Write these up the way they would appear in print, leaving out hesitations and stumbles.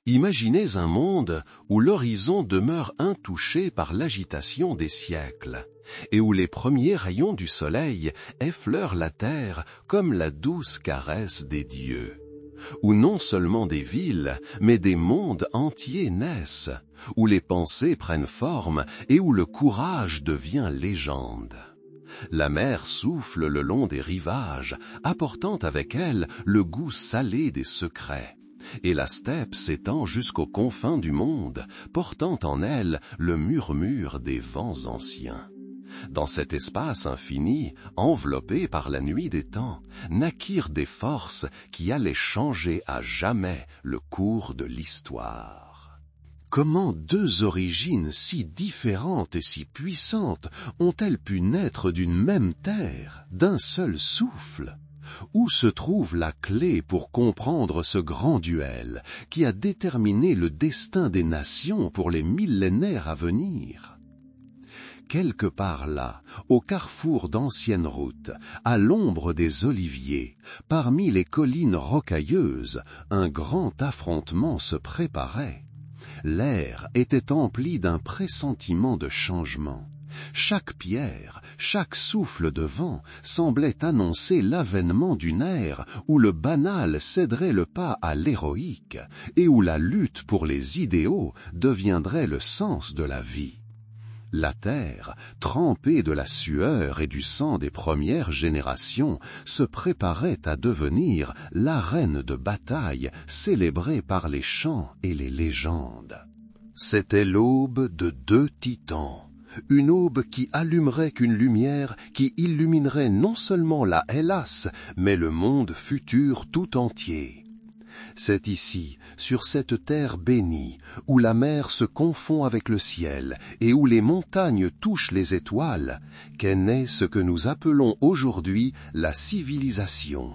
Imaginez un monde où l'horizon demeure intouché par l'agitation des siècles, et où les premiers rayons du soleil effleurent la terre comme la douce caresse des dieux. Où non seulement des villes, mais des mondes entiers naissent, où les pensées prennent forme et où le courage devient légende. La mer souffle le long des rivages, apportant avec elle le goût salé des secrets. Et la steppe s'étend jusqu'aux confins du monde, portant en elle le murmure des vents anciens. Dans cet espace infini, enveloppé par la nuit des temps, naquirent des forces qui allaient changer à jamais le cours de l'histoire. Comment deux origines si différentes et si puissantes ont-elles pu naître d'une même terre, d'un seul souffle ? Où se trouve la clé pour comprendre ce grand duel qui a déterminé le destin des nations pour les millénaires à venir ? Quelque part là, au carrefour d'anciennes routes, à l'ombre des oliviers, parmi les collines rocailleuses, un grand affrontement se préparait. L'air était empli d'un pressentiment de changement. Chaque pierre, chaque souffle de vent semblait annoncer l'avènement d'une ère où le banal céderait le pas à l'héroïque et où la lutte pour les idéaux deviendrait le sens de la vie. La terre, trempée de la sueur et du sang des premières générations, se préparait à devenir l'arène de bataille célébrée par les chants et les légendes. C'était l'aube de deux titans. Une aube qui allumerait qu'une lumière qui illuminerait non seulement la Hellas, mais le monde futur tout entier. C'est ici, sur cette terre bénie, où la mer se confond avec le ciel et où les montagnes touchent les étoiles, qu'est né ce que nous appelons aujourd'hui la civilisation.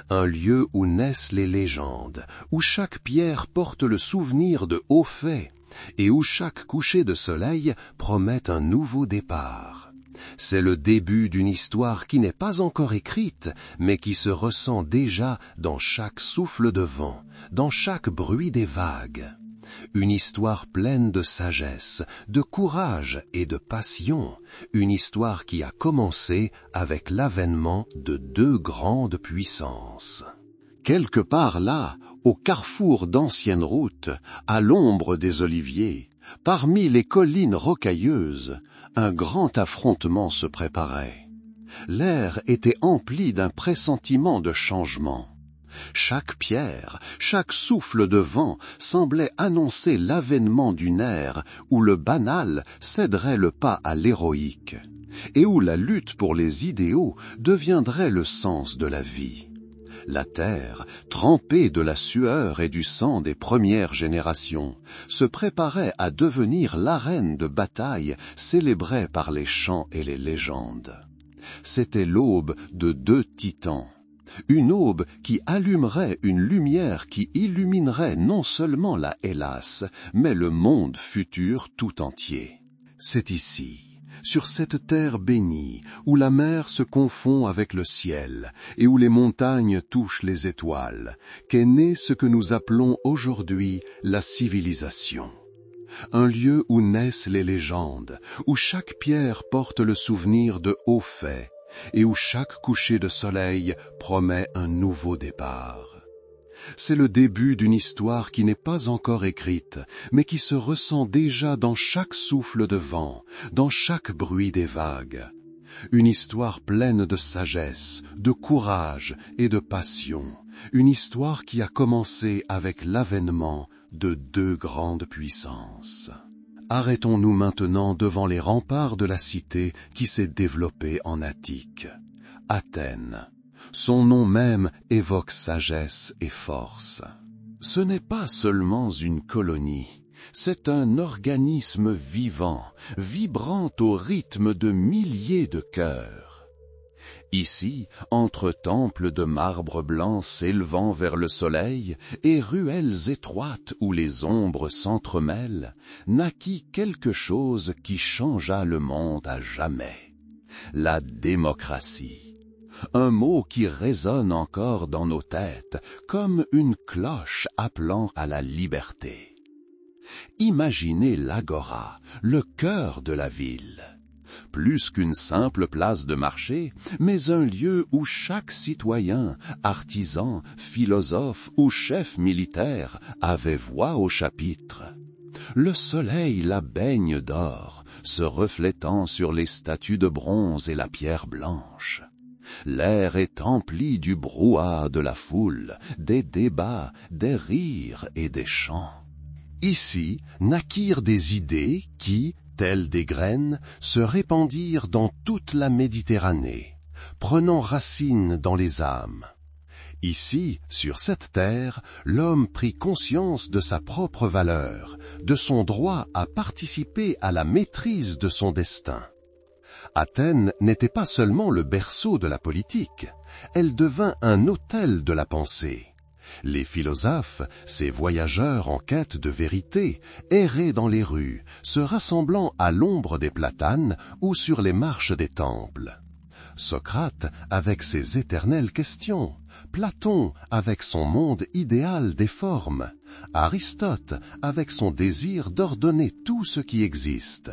Un lieu où naissent les légendes, où chaque pierre porte le souvenir de hauts faits, et où chaque coucher de soleil promet un nouveau départ. C'est le début d'une histoire qui n'est pas encore écrite, mais qui se ressent déjà dans chaque souffle de vent, dans chaque bruit des vagues. Une histoire pleine de sagesse, de courage et de passion, une histoire qui a commencé avec l'avènement de deux grandes puissances. Quelque part là, au carrefour d'anciennes routes, à l'ombre des oliviers, parmi les collines rocailleuses, un grand affrontement se préparait. L'air était empli d'un pressentiment de changement. Chaque pierre, chaque souffle de vent semblait annoncer l'avènement d'une ère où le banal céderait le pas à l'héroïque, et où la lutte pour les idéaux deviendrait le sens de la vie. La terre, trempée de la sueur et du sang des premières générations, se préparait à devenir l'arène de bataille célébrée par les chants et les légendes. C'était l'aube de deux titans, une aube qui allumerait une lumière qui illuminerait non seulement la Hellas, mais le monde futur tout entier. C'est ici, sur cette terre bénie, où la mer se confond avec le ciel, et où les montagnes touchent les étoiles, qu'est né ce que nous appelons aujourd'hui la civilisation. Un lieu où naissent les légendes, où chaque pierre porte le souvenir de hauts faits, et où chaque coucher de soleil promet un nouveau départ. C'est le début d'une histoire qui n'est pas encore écrite, mais qui se ressent déjà dans chaque souffle de vent, dans chaque bruit des vagues. Une histoire pleine de sagesse, de courage et de passion. Une histoire qui a commencé avec l'avènement de deux grandes puissances. Arrêtons-nous maintenant devant les remparts de la cité qui s'est développée en Attique. Athènes. Son nom même évoque sagesse et force. Ce n'est pas seulement une colonie, c'est un organisme vivant, vibrant au rythme de milliers de cœurs. Ici, entre temples de marbre blanc s'élevant vers le soleil et ruelles étroites où les ombres s'entremêlent, naquit quelque chose qui changea le monde à jamais. La démocratie. un mot qui résonne encore dans nos têtes comme une cloche appelant à la liberté. Imaginez l'agora, le cœur de la ville. Plus qu'une simple place de marché, mais un lieu où chaque citoyen, artisan, philosophe ou chef militaire avait voix au chapitre. Le soleil la baigne d'or, se reflétant sur les statues de bronze et la pierre blanche. L'air est empli du brouhaha de la foule, des débats, des rires et des chants. Ici naquirent des idées qui, telles des graines, se répandirent dans toute la Méditerranée, prenant racine dans les âmes. Ici, sur cette terre, l'homme prit conscience de sa propre valeur, de son droit à participer à la maîtrise de son destin. Athènes n'était pas seulement le berceau de la politique, elle devint un hôtel de la pensée. Les philosophes, ces voyageurs en quête de vérité, erraient dans les rues, se rassemblant à l'ombre des platanes ou sur les marches des temples. Socrate avec ses éternelles questions, Platon avec son monde idéal des formes, Aristote avec son désir d'ordonner tout ce qui existe.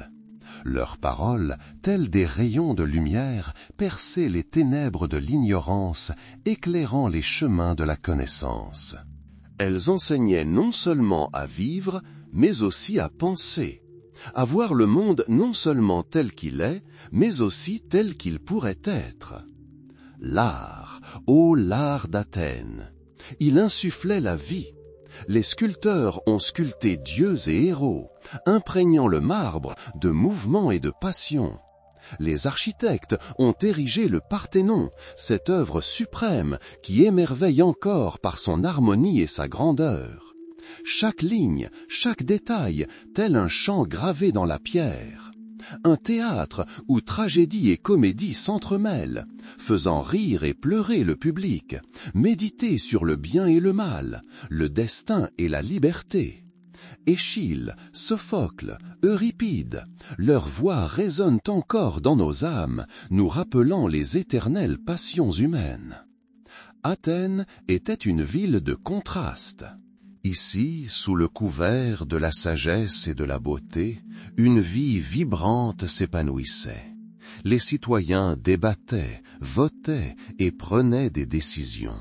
Leurs paroles, telles des rayons de lumière, perçaient les ténèbres de l'ignorance, éclairant les chemins de la connaissance. Elles enseignaient non seulement à vivre, mais aussi à penser, à voir le monde non seulement tel qu'il est, mais aussi tel qu'il pourrait être. L'art, ô l'art d'Athènes, il insufflait la vie. Les sculpteurs ont sculpté dieux et héros, imprégnant le marbre de mouvement et de passion. Les architectes ont érigé le Parthénon, cette œuvre suprême qui émerveille encore par son harmonie et sa grandeur. Chaque ligne, chaque détail, tel un chant gravé dans la pierre. Un théâtre où tragédie et comédie s'entremêlent, faisant rire et pleurer le public, méditer sur le bien et le mal, le destin et la liberté. Échille, Sophocle, Euripide, leurs voix résonnent encore dans nos âmes, nous rappelant les éternelles passions humaines. Athènes était une ville de contrastes. Ici, sous le couvert de la sagesse et de la beauté, une vie vibrante s'épanouissait. Les citoyens débattaient, votaient et prenaient des décisions.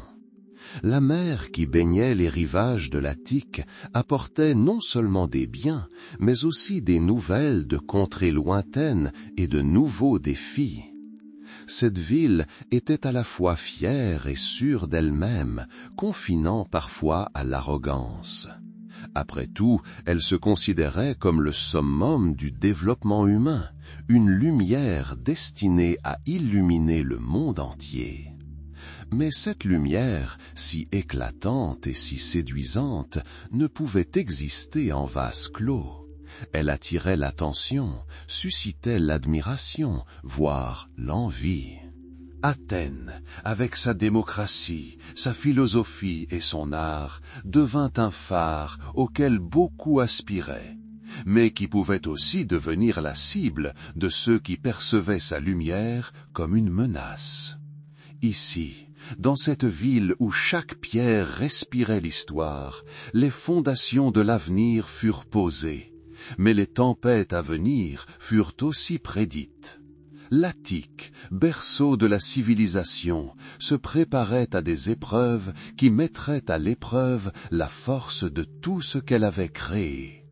La mer qui baignait les rivages de l'Attique apportait non seulement des biens, mais aussi des nouvelles de contrées lointaines et de nouveaux défis. Cette ville était à la fois fière et sûre d'elle-même, confinant parfois à l'arrogance. Après tout, elle se considérait comme le summum du développement humain, une lumière destinée à illuminer le monde entier. Mais cette lumière, si éclatante et si séduisante, ne pouvait exister en vase clos. Elle attirait l'attention, suscitait l'admiration, voire l'envie. Athènes, avec sa démocratie, sa philosophie et son art, devint un phare auquel beaucoup aspiraient, mais qui pouvait aussi devenir la cible de ceux qui percevaient sa lumière comme une menace. Ici, dans cette ville où chaque pierre respirait l'histoire, les fondations de l'avenir furent posées, mais les tempêtes à venir furent aussi prédites. L'Attique, berceau de la civilisation, se préparait à des épreuves qui mettraient à l'épreuve la force de tout ce qu'elle avait créé.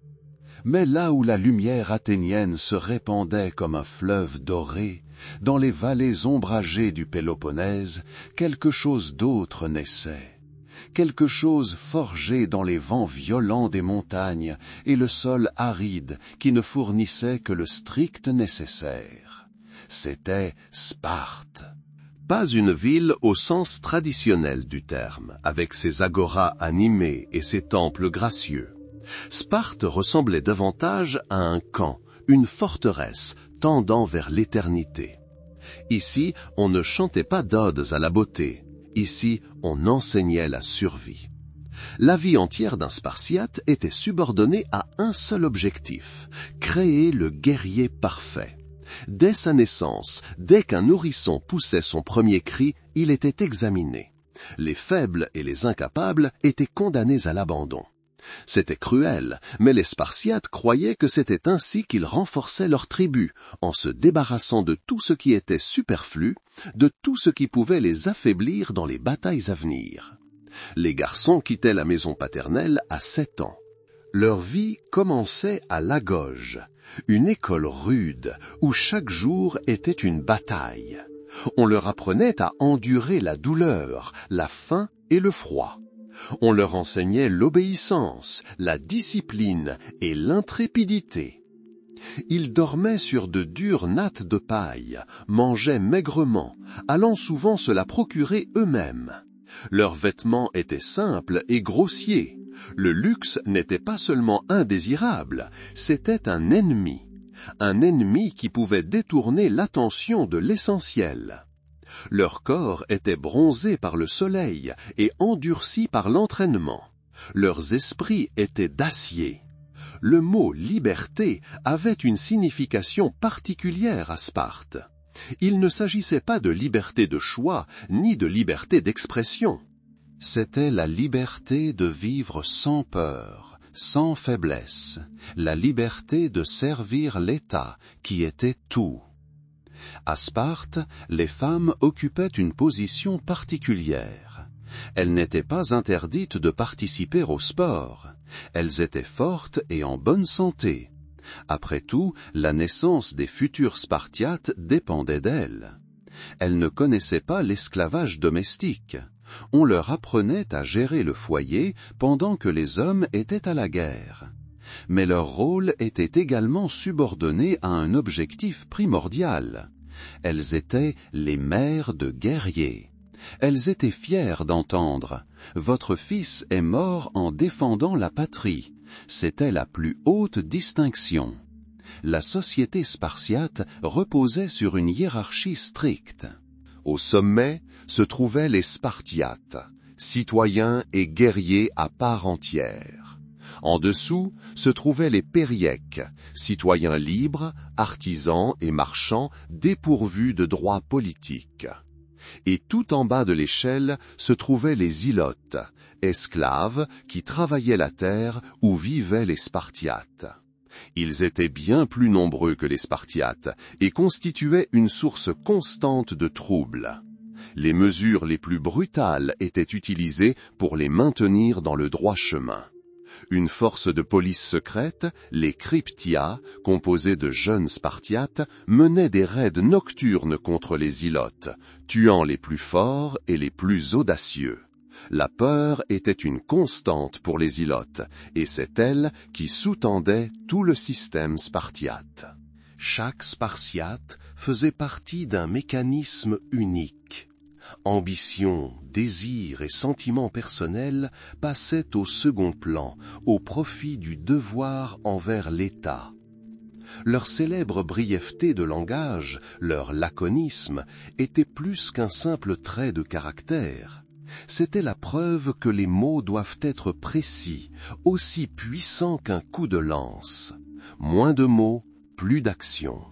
Mais là où la lumière athénienne se répandait comme un fleuve doré, dans les vallées ombragées du Péloponnèse, quelque chose d'autre naissait. Quelque chose forgé dans les vents violents des montagnes et le sol aride qui ne fournissait que le strict nécessaire. C'était Sparte. Pas une ville au sens traditionnel du terme, avec ses agoras animées et ses temples gracieux. Sparte ressemblait davantage à un camp, une forteresse tendant vers l'éternité. Ici, on ne chantait pas d'odes à la beauté. Ici, on enseignait la survie. La vie entière d'un Spartiate était subordonnée à un seul objectif, créer le guerrier parfait. Dès sa naissance, dès qu'un nourrisson poussait son premier cri, il était examiné. Les faibles et les incapables étaient condamnés à l'abandon. C'était cruel, mais les Spartiates croyaient que c'était ainsi qu'ils renforçaient leur tribu, en se débarrassant de tout ce qui était superflu, de tout ce qui pouvait les affaiblir dans les batailles à venir. Les garçons quittaient la maison paternelle à 7 ans. Leur vie commençait à l'Agoge, une école rude où chaque jour était une bataille. On leur apprenait à endurer la douleur, la faim et le froid. On leur enseignait l'obéissance, la discipline et l'intrépidité. Ils dormaient sur de dures nattes de paille, mangeaient maigrement, allant souvent se la procurer eux-mêmes. Leurs vêtements étaient simples et grossiers. Le luxe n'était pas seulement indésirable, c'était un ennemi qui pouvait détourner l'attention de l'essentiel. Leur corps était bronzé par le soleil et endurci par l'entraînement. Leurs esprits étaient d'acier. Le mot « liberté » avait une signification particulière à Sparte. Il ne s'agissait pas de liberté de choix, ni de liberté d'expression. C'était la liberté de vivre sans peur, sans faiblesse, la liberté de servir l'État, qui était tout. À Sparte, les femmes occupaient une position particulière. Elles n'étaient pas interdites de participer au sport. Elles étaient fortes et en bonne santé. Après tout, la naissance des futurs Spartiates dépendait d'elles. Elles ne connaissaient pas l'esclavage domestique. On leur apprenait à gérer le foyer pendant que les hommes étaient à la guerre. Mais leur rôle était également subordonné à un objectif primordial. Elles étaient les mères de guerriers. Elles étaient fières d'entendre « Votre fils est mort en défendant la patrie ». C'était la plus haute distinction. La société spartiate reposait sur une hiérarchie stricte. Au sommet se trouvaient les Spartiates, citoyens et guerriers à part entière. En dessous se trouvaient les Périèques, citoyens libres, artisans et marchands dépourvus de droits politiques. Et tout en bas de l'échelle se trouvaient les Ilotes, esclaves qui travaillaient la terre où vivaient les Spartiates. Ils étaient bien plus nombreux que les Spartiates et constituaient une source constante de troubles. Les mesures les plus brutales étaient utilisées pour les maintenir dans le droit chemin. Une force de police secrète, les Cryptia, composée de jeunes Spartiates, menait des raids nocturnes contre les Ilotes, tuant les plus forts et les plus audacieux. La peur était une constante pour les Ilotes, et c'est elle qui sous-tendait tout le système spartiate. Chaque Spartiate faisait partie d'un mécanisme unique. Ambition, désir et sentiments personnels passaient au second plan, au profit du devoir envers l'État. Leur célèbre brièveté de langage, leur laconisme, était plus qu'un simple trait de caractère. C'était la preuve que les mots doivent être précis, aussi puissants qu'un coup de lance. Moins de mots, plus d'action.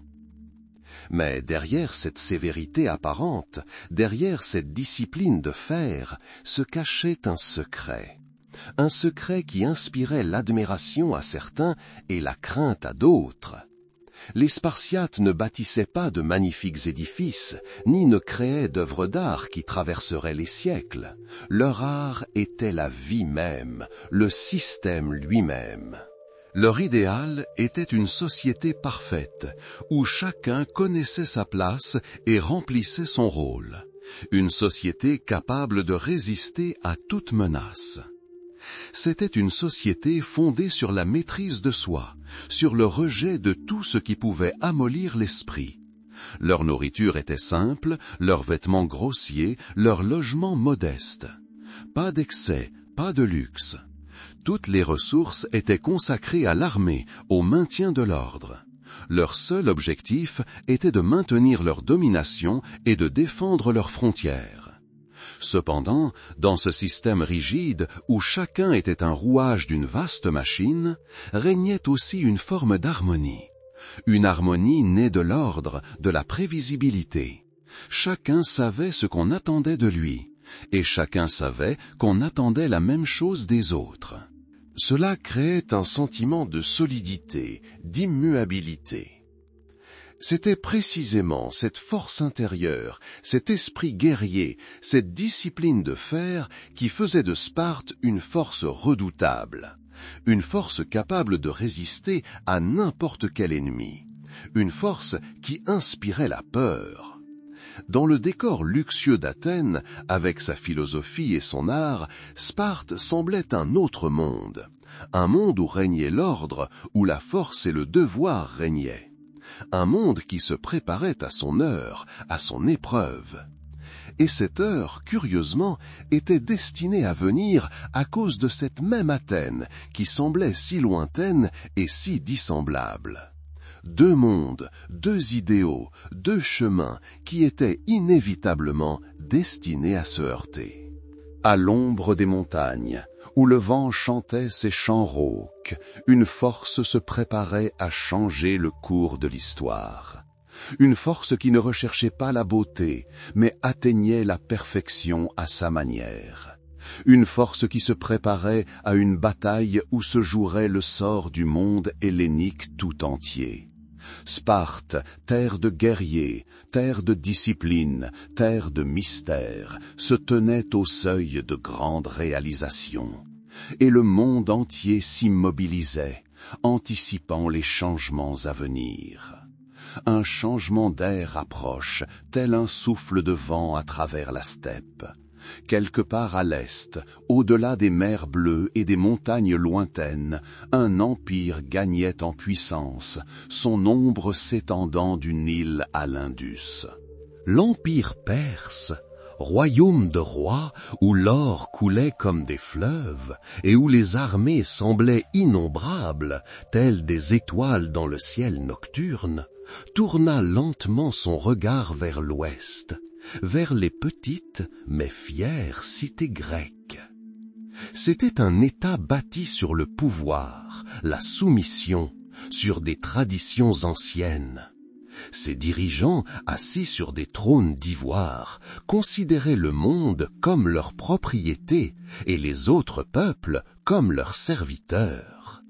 Mais derrière cette sévérité apparente, derrière cette discipline de fer, se cachait un secret qui inspirait l'admiration à certains et la crainte à d'autres. Les Spartiates ne bâtissaient pas de magnifiques édifices, ni ne créaient d'œuvres d'art qui traverseraient les siècles. Leur art était la vie même, le système lui-même. Leur idéal était une société parfaite, où chacun connaissait sa place et remplissait son rôle. Une société capable de résister à toute menace. C'était une société fondée sur la maîtrise de soi, sur le rejet de tout ce qui pouvait amollir l'esprit. Leur nourriture était simple, leurs vêtements grossiers, leur logement modeste. Pas d'excès, pas de luxe. Toutes les ressources étaient consacrées à l'armée, au maintien de l'ordre. Leur seul objectif était de maintenir leur domination et de défendre leurs frontières. Cependant, dans ce système rigide où chacun était un rouage d'une vaste machine, régnait aussi une forme d'harmonie. Une harmonie née de l'ordre, de la prévisibilité. Chacun savait ce qu'on attendait de lui, et chacun savait qu'on attendait la même chose des autres. Cela créait un sentiment de solidité, d'immuabilité. C'était précisément cette force intérieure, cet esprit guerrier, cette discipline de fer qui faisait de Sparte une force redoutable, une force capable de résister à n'importe quel ennemi, une force qui inspirait la peur. Dans le décor luxueux d'Athènes, avec sa philosophie et son art, Sparte semblait un autre monde, un monde où régnait l'ordre, où la force et le devoir régnaient. Un monde qui se préparait à son heure, à son épreuve. Et cette heure, curieusement, était destinée à venir à cause de cette même Athènes qui semblait si lointaine et si dissemblable. Deux mondes, deux idéaux, deux chemins qui étaient inévitablement destinés à se heurter. À l'ombre des montagnes, où le vent chantait ses chants rauques, une force se préparait à changer le cours de l'histoire. Une force qui ne recherchait pas la beauté, mais atteignait la perfection à sa manière. Une force qui se préparait à une bataille où se jouerait le sort du monde hellénique tout entier. Sparte, terre de guerriers, terre de discipline, terre de mystère, se tenait au seuil de grandes réalisations. Et le monde entier s'immobilisait, anticipant les changements à venir. Un changement d'air approche, tel un souffle de vent à travers la steppe. Quelque part à l'est, au-delà des mers bleues et des montagnes lointaines, un empire gagnait en puissance, son ombre s'étendant du Nil à l'Indus. L'empire perse, royaume de rois où l'or coulait comme des fleuves et où les armées semblaient innombrables, telles des étoiles dans le ciel nocturne, tourna lentement son regard vers l'ouest, vers les petites mais fières cités grecques. C'était un État bâti sur le pouvoir, la soumission, sur des traditions anciennes. Ses dirigeants, assis sur des trônes d'ivoire, considéraient le monde comme leur propriété et les autres peuples comme leurs serviteurs.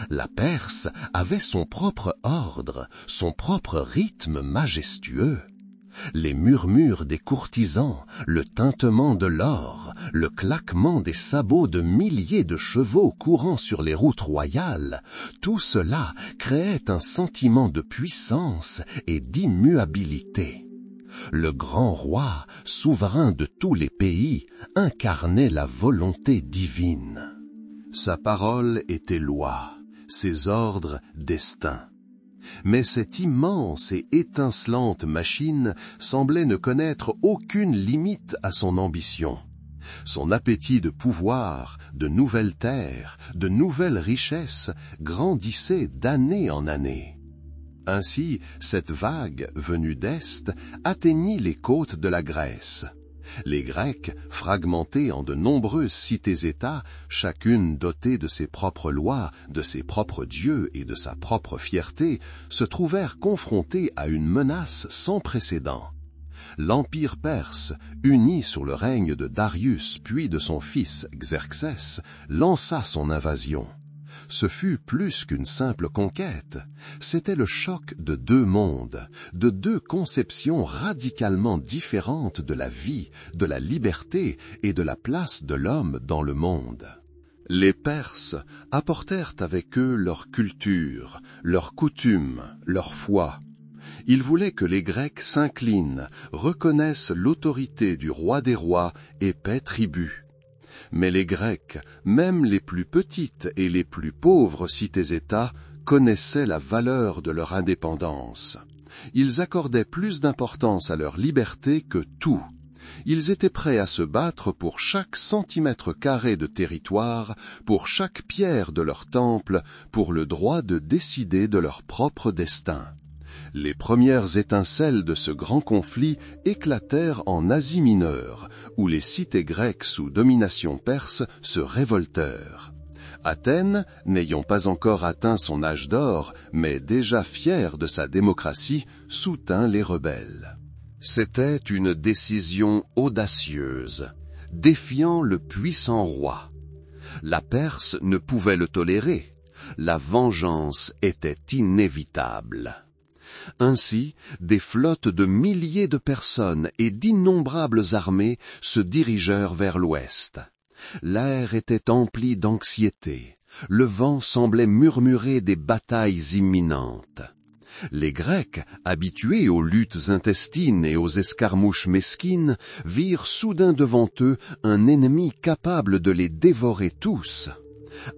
La Perse avait son propre ordre, son propre rythme majestueux. Les murmures des courtisans, le tintement de l'or, le claquement des sabots de milliers de chevaux courant sur les routes royales, tout cela créait un sentiment de puissance et d'immuabilité. Le grand roi, souverain de tous les pays, incarnait la volonté divine. Sa parole était loi, ses ordres destin. Mais cette immense et étincelante machine semblait ne connaître aucune limite à son ambition. Son appétit de pouvoir, de nouvelles terres, de nouvelles richesses grandissait d'année en année. Ainsi, cette vague, venue d'Est, atteignit les côtes de la Grèce. Les Grecs, fragmentés en de nombreuses cités-États, chacune dotée de ses propres lois, de ses propres dieux et de sa propre fierté, se trouvèrent confrontés à une menace sans précédent. L'Empire perse, uni sous le règne de Darius puis de son fils Xerxès, lança son invasion. Ce fut plus qu'une simple conquête, c'était le choc de deux mondes, de deux conceptions radicalement différentes de la vie, de la liberté et de la place de l'homme dans le monde. Les Perses apportèrent avec eux leur culture, leurs coutumes, leur foi. Ils voulaient que les Grecs s'inclinent, reconnaissent l'autorité du roi des rois et paient tribut. Mais les Grecs, même les plus petites et les plus pauvres cités-États, connaissaient la valeur de leur indépendance. Ils accordaient plus d'importance à leur liberté que tout. Ils étaient prêts à se battre pour chaque centimètre carré de territoire, pour chaque pierre de leur temple, pour le droit de décider de leur propre destin. Les premières étincelles de ce grand conflit éclatèrent en Asie mineure, où les cités grecques sous domination perse se révoltèrent. Athènes, n'ayant pas encore atteint son âge d'or, mais déjà fière de sa démocratie, soutint les rebelles. C'était une décision audacieuse, défiant le puissant roi. La Perse ne pouvait le tolérer. La vengeance était inévitable. Ainsi, des flottes de milliers de personnes et d'innombrables armées se dirigèrent vers l'ouest. L'air était empli d'anxiété. Le vent semblait murmurer des batailles imminentes. Les Grecs, habitués aux luttes intestines et aux escarmouches mesquines, virent soudain devant eux un ennemi capable de les dévorer tous.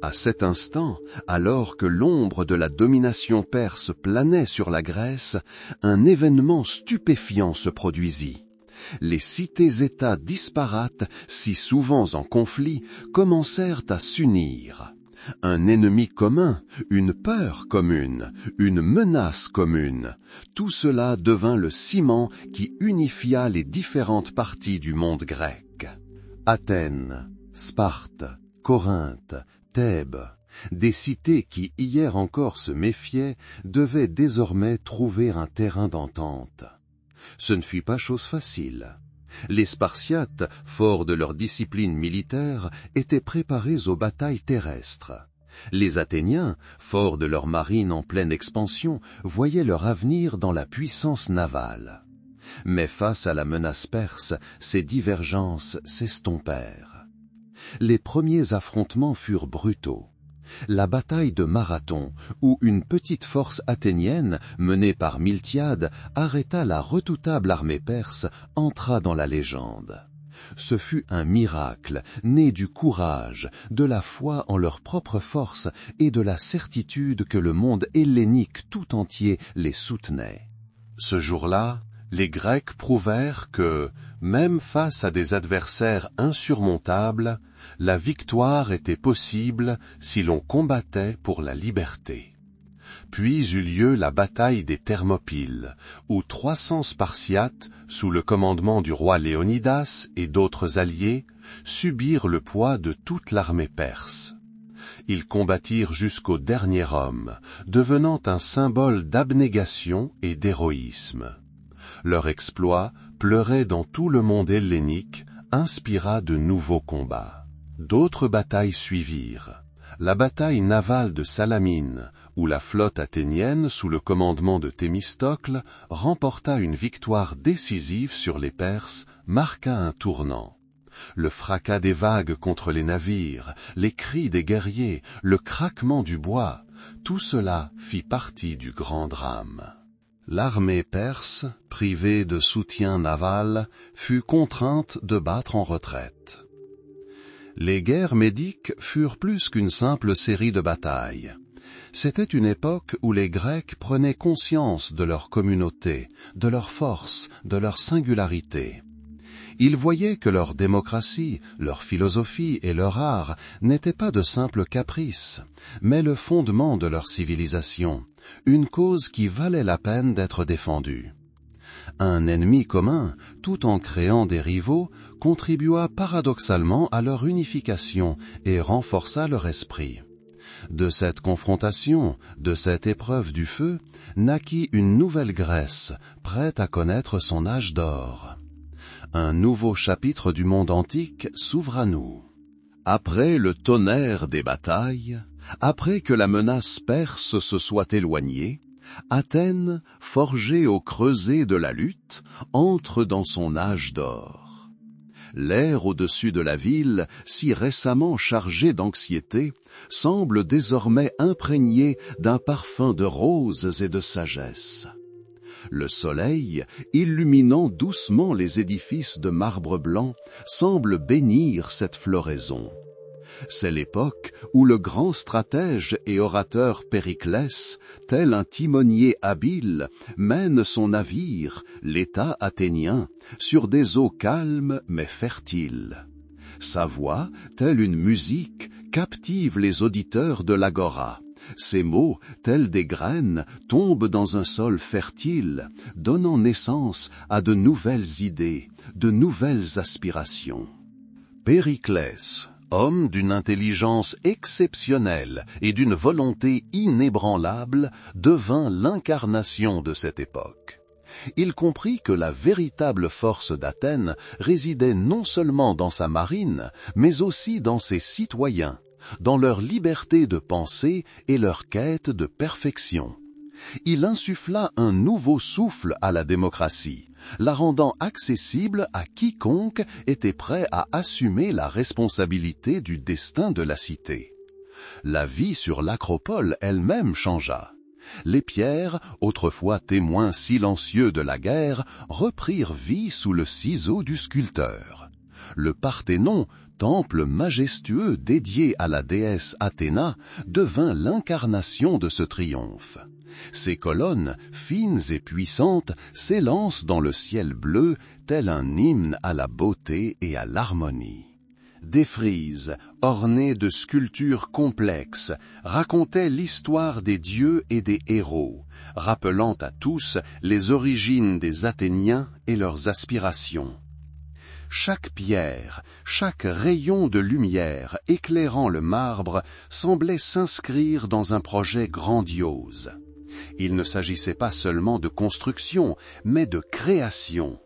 À cet instant, alors que l'ombre de la domination perse planait sur la Grèce, un événement stupéfiant se produisit. Les cités-États disparates, si souvent en conflit, commencèrent à s'unir. Un ennemi commun, une peur commune, une menace commune, tout cela devint le ciment qui unifia les différentes parties du monde grec. Athènes, Sparte, Corinthe, Thèbes, des cités qui hier encore se méfiaient, devaient désormais trouver un terrain d'entente. Ce ne fut pas chose facile. Les Spartiates, forts de leur discipline militaire, étaient préparés aux batailles terrestres. Les Athéniens, forts de leur marine en pleine expansion, voyaient leur avenir dans la puissance navale. Mais face à la menace perse, ces divergences s'estompèrent. Les premiers affrontements furent brutaux. La bataille de Marathon, où une petite force athénienne, menée par Miltiade, arrêta la redoutable armée perse, entra dans la légende. Ce fut un miracle, né du courage, de la foi en leur propre force et de la certitude que le monde hellénique tout entier les soutenait. Ce jour-là, les Grecs prouvèrent que, même face à des adversaires insurmontables, la victoire était possible si l'on combattait pour la liberté. Puis eut lieu la bataille des Thermopyles, où 300 Spartiates, sous le commandement du roi Léonidas et d'autres alliés, subirent le poids de toute l'armée perse. Ils combattirent jusqu'au dernier homme, devenant un symbole d'abnégation et d'héroïsme. Leur exploit, pleuré dans tout le monde hellénique, inspira de nouveaux combats. D'autres batailles suivirent. La bataille navale de Salamine, où la flotte athénienne, sous le commandement de Thémistocle, remporta une victoire décisive sur les Perses, marqua un tournant. Le fracas des vagues contre les navires, les cris des guerriers, le craquement du bois, tout cela fit partie du grand drame. L'armée perse, privée de soutien naval, fut contrainte de battre en retraite. Les guerres médiques furent plus qu'une simple série de batailles. C'était une époque où les Grecs prenaient conscience de leur communauté, de leur force, de leur singularité. Ils voyaient que leur démocratie, leur philosophie et leur art n'étaient pas de simples caprices, mais le fondement de leur civilisation, une cause qui valait la peine d'être défendue. Un ennemi commun, tout en créant des rivaux, contribua paradoxalement à leur unification et renforça leur esprit. De cette confrontation, de cette épreuve du feu, naquit une nouvelle Grèce, prête à connaître son âge d'or. Un nouveau chapitre du monde antique s'ouvre à nous. Après le tonnerre des batailles, après que la menace perse se soit éloignée, Athènes, forgée au creuset de la lutte, entre dans son âge d'or. L'air au-dessus de la ville, si récemment chargé d'anxiété, semble désormais imprégné d'un parfum de roses et de sagesse. Le soleil, illuminant doucement les édifices de marbre blanc, semble bénir cette floraison. C'est l'époque où le grand stratège et orateur Périclès, tel un timonier habile, mène son navire, l'État athénien, sur des eaux calmes mais fertiles. Sa voix, telle une musique, captive les auditeurs de l'agora. Ces mots, tels des graines, tombent dans un sol fertile, donnant naissance à de nouvelles idées, de nouvelles aspirations. Périclès, Homme d'une intelligence exceptionnelle et d'une volonté inébranlable, devint l'incarnation de cette époque. Il comprit que la véritable force d'Athènes résidait non seulement dans sa marine, mais aussi dans ses citoyens, dans leur liberté de penser et leur quête de perfection. Il insuffla un nouveau souffle à la démocratie, la rendant accessible à quiconque était prêt à assumer la responsabilité du destin de la cité. La vie sur l'acropole elle-même changea. Les pierres, autrefois témoins silencieux de la guerre, reprirent vie sous le ciseau du sculpteur. Le Parthénon, temple majestueux dédié à la déesse Athéna, devint l'incarnation de ce triomphe. Ses colonnes, fines et puissantes, s'élancent dans le ciel bleu, tel un hymne à la beauté et à l'harmonie. Des frises, ornées de sculptures complexes, racontaient l'histoire des dieux et des héros, rappelant à tous les origines des Athéniens et leurs aspirations. Chaque pierre, chaque rayon de lumière éclairant le marbre semblait s'inscrire dans un projet grandiose. Il ne s'agissait pas seulement de construction, mais de création.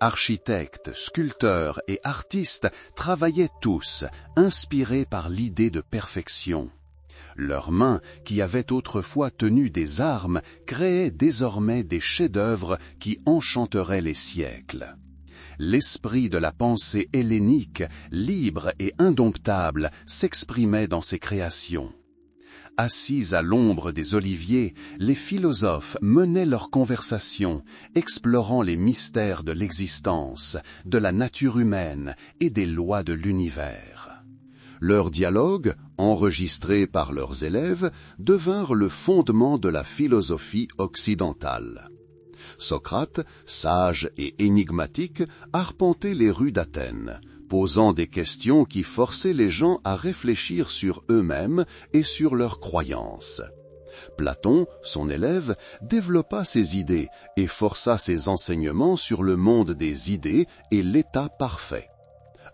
Architectes, sculpteurs et artistes travaillaient tous, inspirés par l'idée de perfection. Leurs mains, qui avaient autrefois tenu des armes, créaient désormais des chefs-d'œuvre qui enchanteraient les siècles. L'esprit de la pensée hellénique, libre et indomptable, s'exprimait dans ces créations. Assis à l'ombre des oliviers, les philosophes menaient leur conversation, explorant les mystères de l'existence, de la nature humaine et des lois de l'univers. Leurs dialogues, enregistrés par leurs élèves, devinrent le fondement de la philosophie occidentale. Socrate, sage et énigmatique, arpentait les rues d'Athènes, posant des questions qui forçaient les gens à réfléchir sur eux-mêmes et sur leurs croyances. Platon, son élève, développa ses idées et força ses enseignements sur le monde des idées et l'état parfait.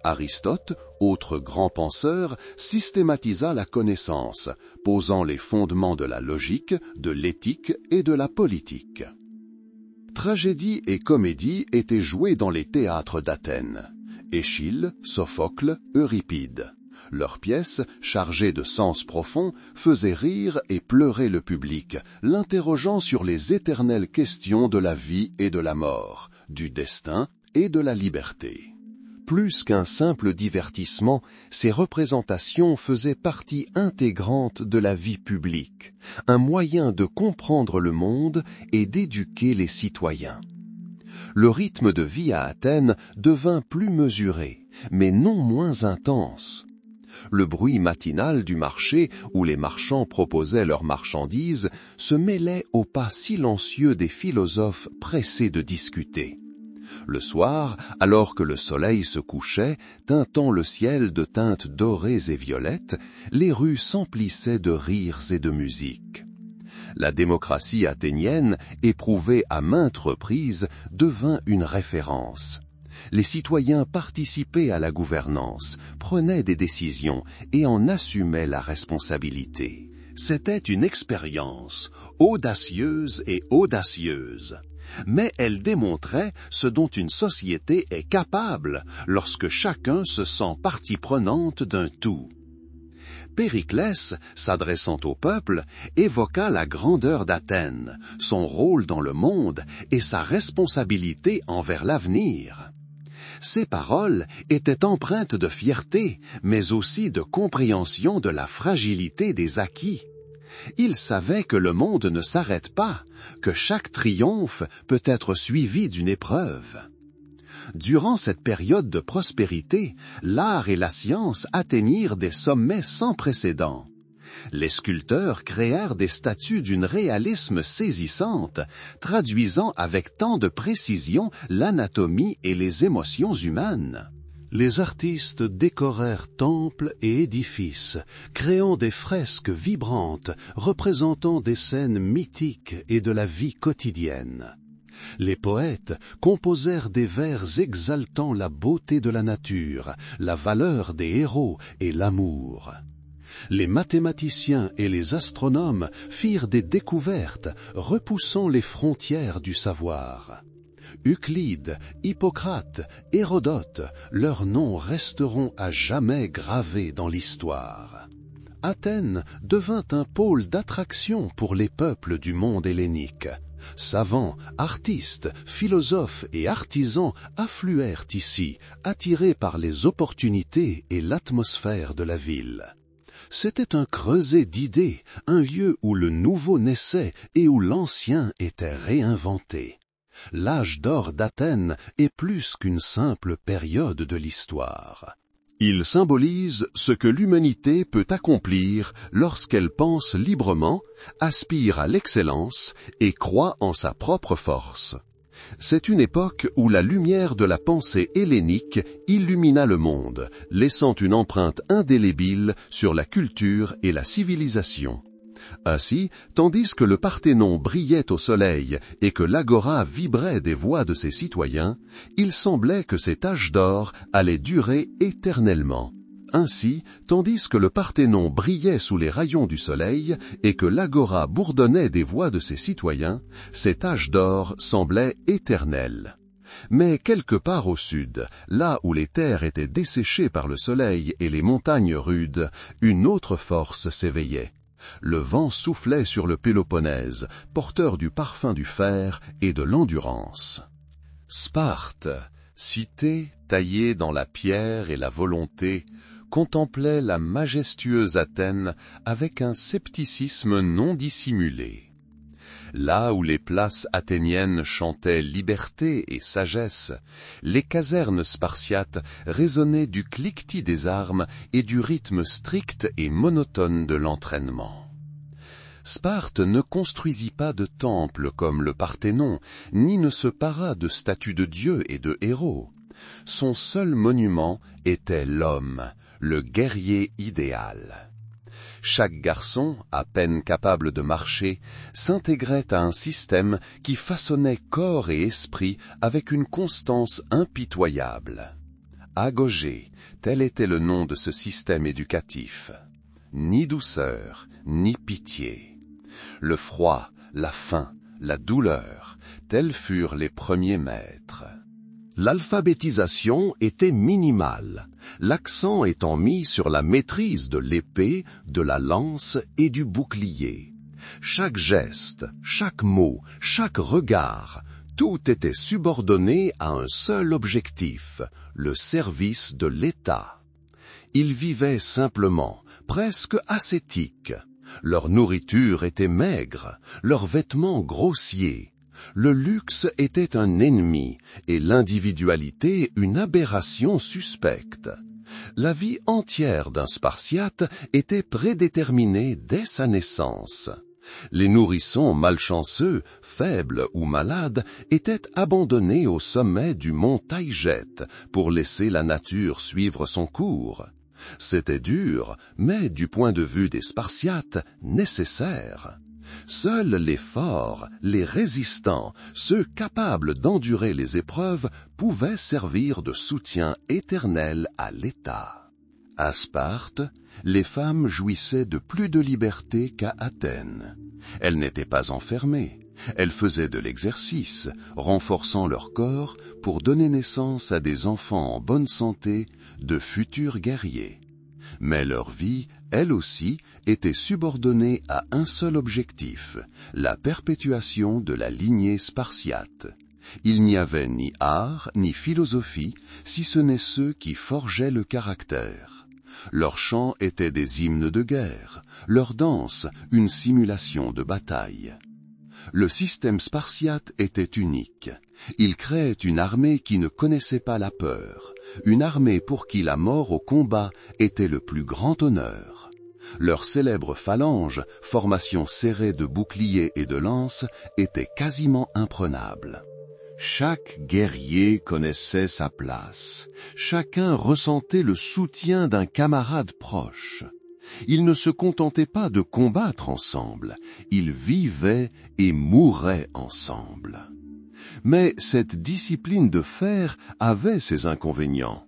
Aristote, autre grand penseur, systématisa la connaissance, posant les fondements de la logique, de l'éthique et de la politique. Tragédie et comédie étaient jouées dans les théâtres d'Athènes. Échille, Sophocle, Euripide. Leurs pièces, chargées de sens profonds, faisaient rire et pleurer le public, l'interrogeant sur les éternelles questions de la vie et de la mort, du destin et de la liberté. Plus qu'un simple divertissement, ces représentations faisaient partie intégrante de la vie publique, un moyen de comprendre le monde et d'éduquer les citoyens. Le rythme de vie à Athènes devint plus mesuré, mais non moins intense. Le bruit matinal du marché où les marchands proposaient leurs marchandises se mêlait au pas silencieux des philosophes pressés de discuter. Le soir, alors que le soleil se couchait, teintant le ciel de teintes dorées et violettes, les rues s'emplissaient de rires et de musique. La démocratie athénienne, éprouvée à maintes reprises, devint une référence. Les citoyens participaient à la gouvernance, prenaient des décisions et en assumaient la responsabilité. C'était une expérience audacieuse et audacieuse. Mais elle démontrait ce dont une société est capable lorsque chacun se sent partie prenante d'un tout. Périclès, s'adressant au peuple, évoqua la grandeur d'Athènes, son rôle dans le monde et sa responsabilité envers l'avenir. Ces paroles étaient empreintes de fierté, mais aussi de compréhension de la fragilité des acquis. Il savait que le monde ne s'arrête pas, que chaque triomphe peut être suivi d'une épreuve. Durant cette période de prospérité, l'art et la science atteignirent des sommets sans précédent. Les sculpteurs créèrent des statues d'une réalisme saisissante, traduisant avec tant de précision l'anatomie et les émotions humaines. Les artistes décorèrent temples et édifices, créant des fresques vibrantes représentant des scènes mythiques et de la vie quotidienne. Les poètes composèrent des vers exaltant la beauté de la nature, la valeur des héros et l'amour. Les mathématiciens et les astronomes firent des découvertes repoussant les frontières du savoir. Euclide, Hippocrate, Hérodote, leurs noms resteront à jamais gravés dans l'histoire. Athènes devint un pôle d'attraction pour les peuples du monde hellénique. Savants, artistes, philosophes et artisans affluèrent ici, attirés par les opportunités et l'atmosphère de la ville. C'était un creuset d'idées, un lieu où le nouveau naissait et où l'ancien était réinventé. L'âge d'or d'Athènes est plus qu'une simple période de l'histoire. Il symbolise ce que l'humanité peut accomplir lorsqu'elle pense librement, aspire à l'excellence et croit en sa propre force. C'est une époque où la lumière de la pensée hellénique illumina le monde, laissant une empreinte indélébile sur la culture et la civilisation. Ainsi, tandis que le Parthénon brillait au soleil et que l'agora vibrait des voix de ses citoyens, il semblait que cet âge d'or allait durer éternellement. Ainsi, tandis que le Parthénon brillait sous les rayons du soleil et que l'agora bourdonnait des voix de ses citoyens, cet âge d'or semblait éternel. Mais quelque part au sud, là où les terres étaient desséchées par le soleil et les montagnes rudes, une autre force s'éveillait. Le vent soufflait sur le Péloponnèse, porteur du parfum du fer et de l'endurance. Sparte, cité taillée dans la pierre et la volonté, contemplait la majestueuse Athènes avec un scepticisme non dissimulé. Là où les places athéniennes chantaient liberté et sagesse, les casernes spartiates résonnaient du cliquetis des armes et du rythme strict et monotone de l'entraînement. Sparte ne construisit pas de temple comme le Parthénon, ni ne se para de statues de dieux et de héros. Son seul monument était l'homme, le guerrier idéal. Chaque garçon, à peine capable de marcher, s'intégrait à un système qui façonnait corps et esprit avec une constance impitoyable. Agogé, tel était le nom de ce système éducatif. Ni douceur, ni pitié. Le froid, la faim, la douleur, tels furent les premiers maîtres. L'alphabétisation était minimale, l'accent étant mis sur la maîtrise de l'épée, de la lance et du bouclier. Chaque geste, chaque mot, chaque regard, tout était subordonné à un seul objectif, le service de l'État. Ils vivaient simplement, presque ascétiques. Leur nourriture était maigre, leurs vêtements grossiers. Le luxe était un ennemi et l'individualité une aberration suspecte. La vie entière d'un Spartiate était prédéterminée dès sa naissance. Les nourrissons malchanceux, faibles ou malades étaient abandonnés au sommet du mont Taïgète pour laisser la nature suivre son cours. C'était dur, mais du point de vue des Spartiates, nécessaire. Seuls les forts, les résistants, ceux capables d'endurer les épreuves, pouvaient servir de soutien éternel à l'État. À Sparte, les femmes jouissaient de plus de liberté qu'à Athènes. Elles n'étaient pas enfermées. Elles faisaient de l'exercice, renforçant leur corps pour donner naissance à des enfants en bonne santé, de futurs guerriers. Mais leur vie, elle aussi, était subordonnée à un seul objectif, la perpétuation de la lignée spartiate. Il n'y avait ni art, ni philosophie, si ce n'est ceux qui forgeaient le caractère. Leurs chants étaient des hymnes de guerre, leurs danses, une simulation de bataille. Le système spartiate était unique. Il créait une armée qui ne connaissait pas la peur, une armée pour qui la mort au combat était le plus grand honneur. Leur célèbre phalange, formation serrée de boucliers et de lances, était quasiment imprenable. Chaque guerrier connaissait sa place. Chacun ressentait le soutien d'un camarade proche. Ils ne se contentaient pas de combattre ensemble, ils vivaient et mouraient ensemble. Mais cette discipline de fer avait ses inconvénients.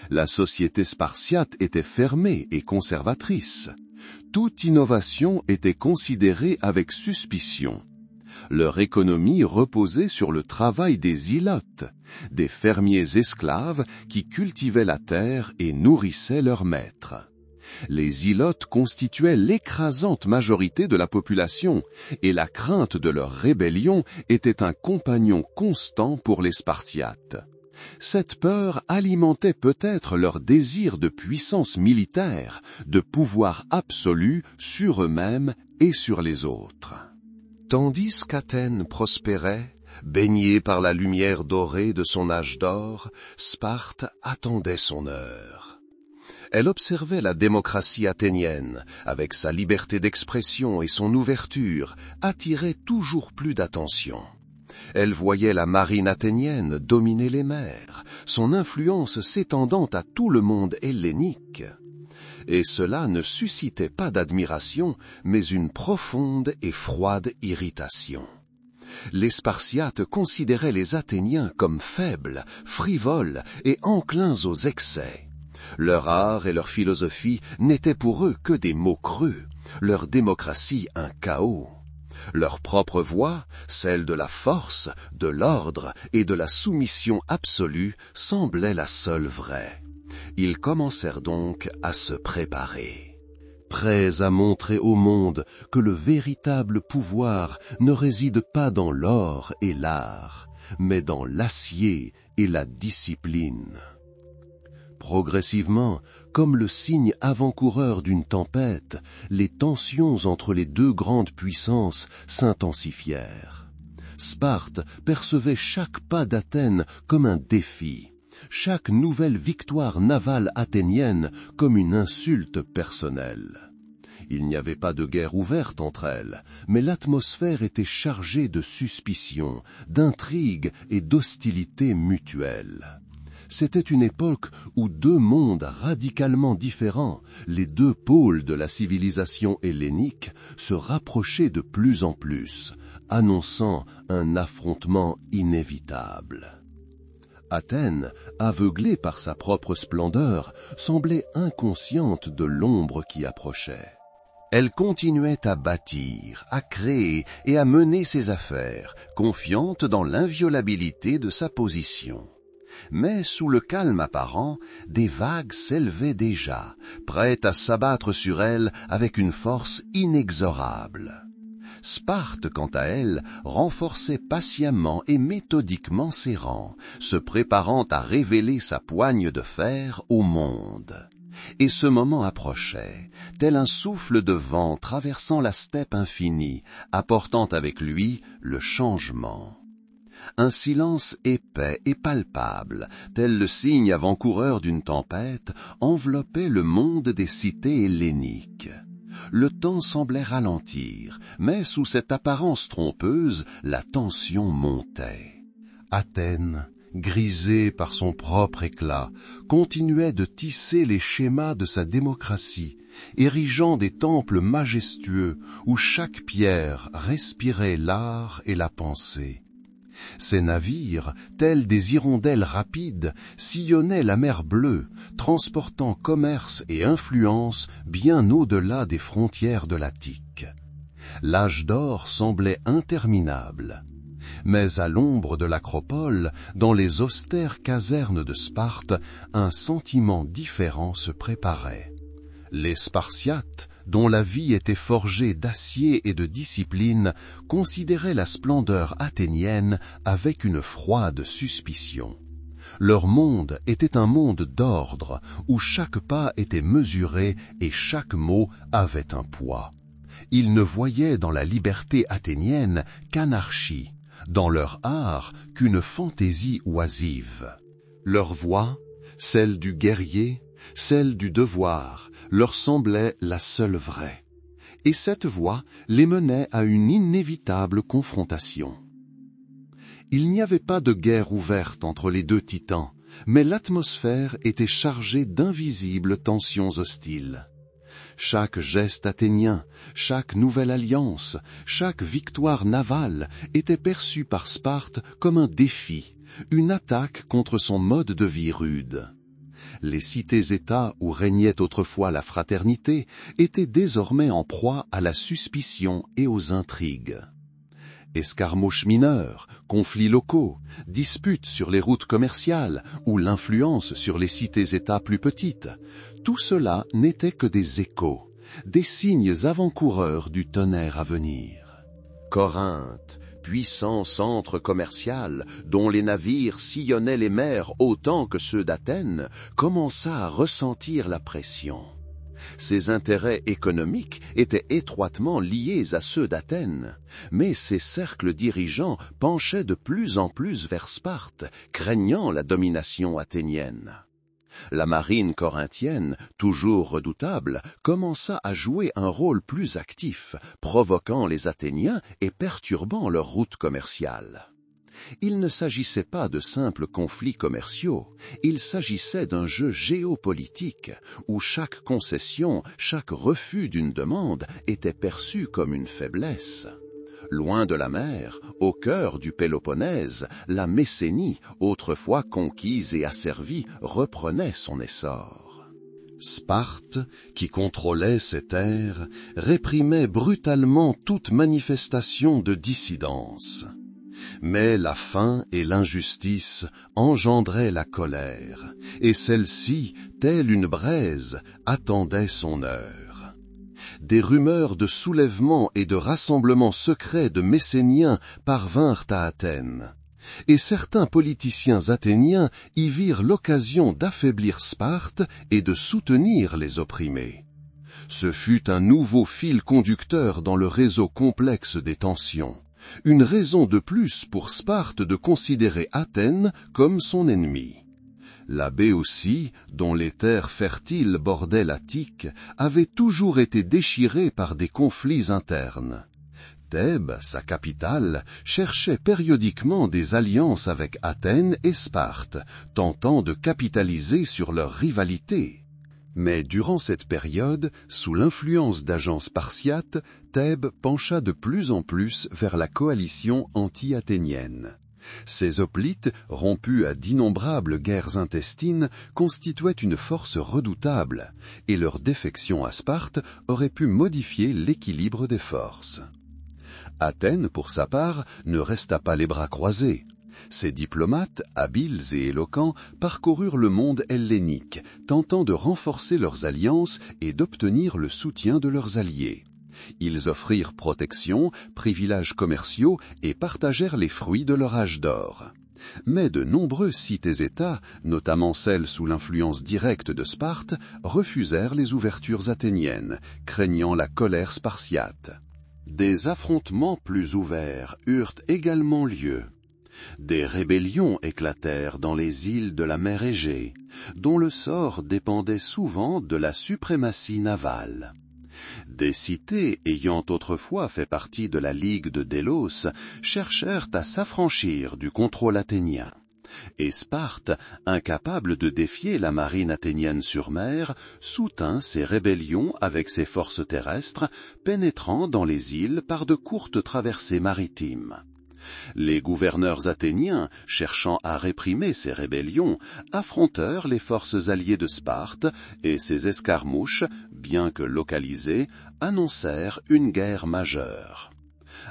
La société spartiate était fermée et conservatrice. Toute innovation était considérée avec suspicion. Leur économie reposait sur le travail des zelotes, des fermiers esclaves qui cultivaient la terre et nourrissaient leurs maîtres. Les zelotes constituaient l'écrasante majorité de la population, et la crainte de leur rébellion était un compagnon constant pour les Spartiates. Cette peur alimentait peut-être leur désir de puissance militaire, de pouvoir absolu sur eux-mêmes et sur les autres. Tandis qu'Athènes prospérait, baignée par la lumière dorée de son âge d'or, Sparte attendait son heure. Elle observait la démocratie athénienne, avec sa liberté d'expression et son ouverture, attirait toujours plus d'attention. Elle voyait la marine athénienne dominer les mers, son influence s'étendant à tout le monde hellénique. Et cela ne suscitait pas d'admiration, mais une profonde et froide irritation. Les Spartiates considéraient les Athéniens comme faibles, frivoles et enclins aux excès. Leur art et leur philosophie n'étaient pour eux que des mots creux, leur démocratie un chaos. Leur propre voix, celle de la force, de l'ordre et de la soumission absolue, semblait la seule vraie. Ils commencèrent donc à se préparer, prêts à montrer au monde que le véritable pouvoir ne réside pas dans l'or et l'art, mais dans l'acier et la discipline. Progressivement, comme le signe avant-coureur d'une tempête, les tensions entre les deux grandes puissances s'intensifièrent. Sparte percevait chaque pas d'Athènes comme un défi, chaque nouvelle victoire navale athénienne comme une insulte personnelle. Il n'y avait pas de guerre ouverte entre elles, mais l'atmosphère était chargée de suspicion, d'intrigues et d'hostilité mutuelles. C'était une époque où deux mondes radicalement différents, les deux pôles de la civilisation hellénique, se rapprochaient de plus en plus, annonçant un affrontement inévitable. Athènes, aveuglée par sa propre splendeur, semblait inconsciente de l'ombre qui approchait. Elle continuait à bâtir, à créer et à mener ses affaires, confiante dans l'inviolabilité de sa position. Mais sous le calme apparent, des vagues s'élevaient déjà, prêtes à s'abattre sur elle avec une force inexorable. Sparte, quant à elle, renforçait patiemment et méthodiquement ses rangs, se préparant à révéler sa poigne de fer au monde. Et ce moment approchait, tel un souffle de vent traversant la steppe infinie, apportant avec lui le changement. Un silence épais et palpable, tel le signe avant-coureur d'une tempête, enveloppait le monde des cités helléniques. Le temps semblait ralentir, mais sous cette apparence trompeuse, la tension montait. Athènes, grisée par son propre éclat, continuait de tisser les schémas de sa démocratie, érigeant des temples majestueux où chaque pierre respirait l'art et la pensée. Ces navires, tels des hirondelles rapides, sillonnaient la mer Bleue, transportant commerce et influence bien au-delà des frontières de l'Attique. L'âge d'or semblait interminable. Mais à l'ombre de l'acropole, dans les austères casernes de Sparte, un sentiment différent se préparait. Les Spartiates, dont la vie était forgée d'acier et de discipline, considéraient la splendeur athénienne avec une froide suspicion. Leur monde était un monde d'ordre, où chaque pas était mesuré et chaque mot avait un poids. Ils ne voyaient dans la liberté athénienne qu'anarchie, dans leur art qu'une fantaisie oisive. Leur voix, celle du guerrier, celle du devoir, leur semblait la seule vraie. Et cette voie les menait à une inévitable confrontation. Il n'y avait pas de guerre ouverte entre les deux titans, mais l'atmosphère était chargée d'invisibles tensions hostiles. Chaque geste athénien, chaque nouvelle alliance, chaque victoire navale était perçue par Sparte comme un défi, une attaque contre son mode de vie rude. Les cités-États où régnait autrefois la fraternité étaient désormais en proie à la suspicion et aux intrigues. Escarmouches mineures, conflits locaux, disputes sur les routes commerciales ou l'influence sur les cités-États plus petites, tout cela n'était que des échos, des signes avant-coureurs du tonnerre à venir. Corinthe, puissant centre commercial dont les navires sillonnaient les mers autant que ceux d'Athènes, commença à ressentir la pression. Ses intérêts économiques étaient étroitement liés à ceux d'Athènes, mais ses cercles dirigeants penchaient de plus en plus vers Sparte, craignant la domination athénienne. La marine corinthienne, toujours redoutable, commença à jouer un rôle plus actif, provoquant les Athéniens et perturbant leur route commerciale. Il ne s'agissait pas de simples conflits commerciaux, il s'agissait d'un jeu géopolitique où chaque concession, chaque refus d'une demande était perçu comme une faiblesse. Loin de la mer, au cœur du Péloponnèse, la Messénie, autrefois conquise et asservie, reprenait son essor. Sparte, qui contrôlait ces terres, réprimait brutalement toute manifestation de dissidence. Mais la faim et l'injustice engendraient la colère, et celle-ci, telle une braise, attendait son heure. Des rumeurs de soulèvement et de rassemblement secret de Messéniens parvinrent à Athènes, et certains politiciens athéniens y virent l'occasion d'affaiblir Sparte et de soutenir les opprimés. Ce fut un nouveau fil conducteur dans le réseau complexe des tensions. Une raison de plus pour Sparte de considérer Athènes comme son ennemi. La Béotie, dont les terres fertiles bordaient l'Attique, avait toujours été déchirée par des conflits internes. Thèbes, sa capitale, cherchait périodiquement des alliances avec Athènes et Sparte, tentant de capitaliser sur leur rivalité. Mais durant cette période, sous l'influence d'agents spartiates, Thèbes pencha de plus en plus vers la coalition anti-athénienne. Ces hoplites, rompus à d'innombrables guerres intestines, constituaient une force redoutable, et leur défection à Sparte aurait pu modifier l'équilibre des forces. Athènes, pour sa part, ne resta pas les bras croisés. Ces diplomates, habiles et éloquents, parcoururent le monde hellénique, tentant de renforcer leurs alliances et d'obtenir le soutien de leurs alliés. Ils offrirent protection, privilèges commerciaux et partagèrent les fruits de leur âge d'or. Mais de nombreuses cités-États, notamment celles sous l'influence directe de Sparte, refusèrent les ouvertures athéniennes, craignant la colère spartiate. Des affrontements plus ouverts eurent également lieu. Des rébellions éclatèrent dans les îles de la mer Égée, dont le sort dépendait souvent de la suprématie navale. Des cités ayant autrefois fait partie de la Ligue de Délos cherchèrent à s'affranchir du contrôle athénien. Et Sparte, incapable de défier la marine athénienne sur mer, soutint ces rébellions avec ses forces terrestres, pénétrant dans les îles par de courtes traversées maritimes. Les gouverneurs athéniens, cherchant à réprimer ces rébellions, affrontèrent les forces alliées de Sparte, et ces escarmouches, bien que localisées, annoncèrent une guerre majeure.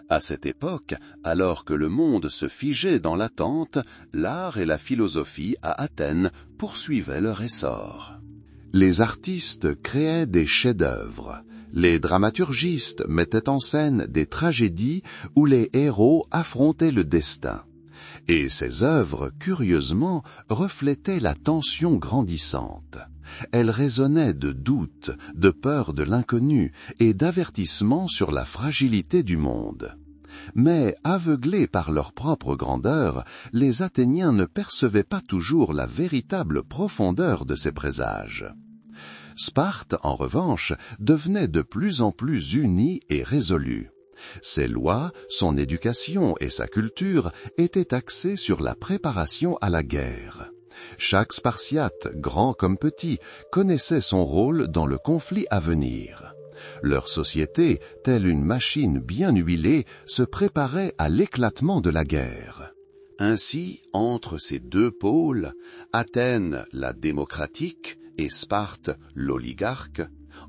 À cette époque, alors que le monde se figeait dans l'attente, l'art et la philosophie à Athènes poursuivaient leur essor. Les artistes créaient des chefs-d'œuvre. Les dramaturgistes mettaient en scène des tragédies où les héros affrontaient le destin. Et ces œuvres, curieusement, reflétaient la tension grandissante. Elles résonnaient de doute, de peur de l'inconnu et d'avertissement sur la fragilité du monde. Mais, aveuglés par leur propre grandeur, les Athéniens ne percevaient pas toujours la véritable profondeur de ces présages. Sparte, en revanche, devenait de plus en plus unie et résolue. Ses lois, son éducation et sa culture étaient axées sur la préparation à la guerre. Chaque Spartiate, grand comme petit, connaissait son rôle dans le conflit à venir. Leur société, telle une machine bien huilée, se préparait à l'éclatement de la guerre. Ainsi, entre ces deux pôles, Athènes la démocratique et Sparte l'oligarque,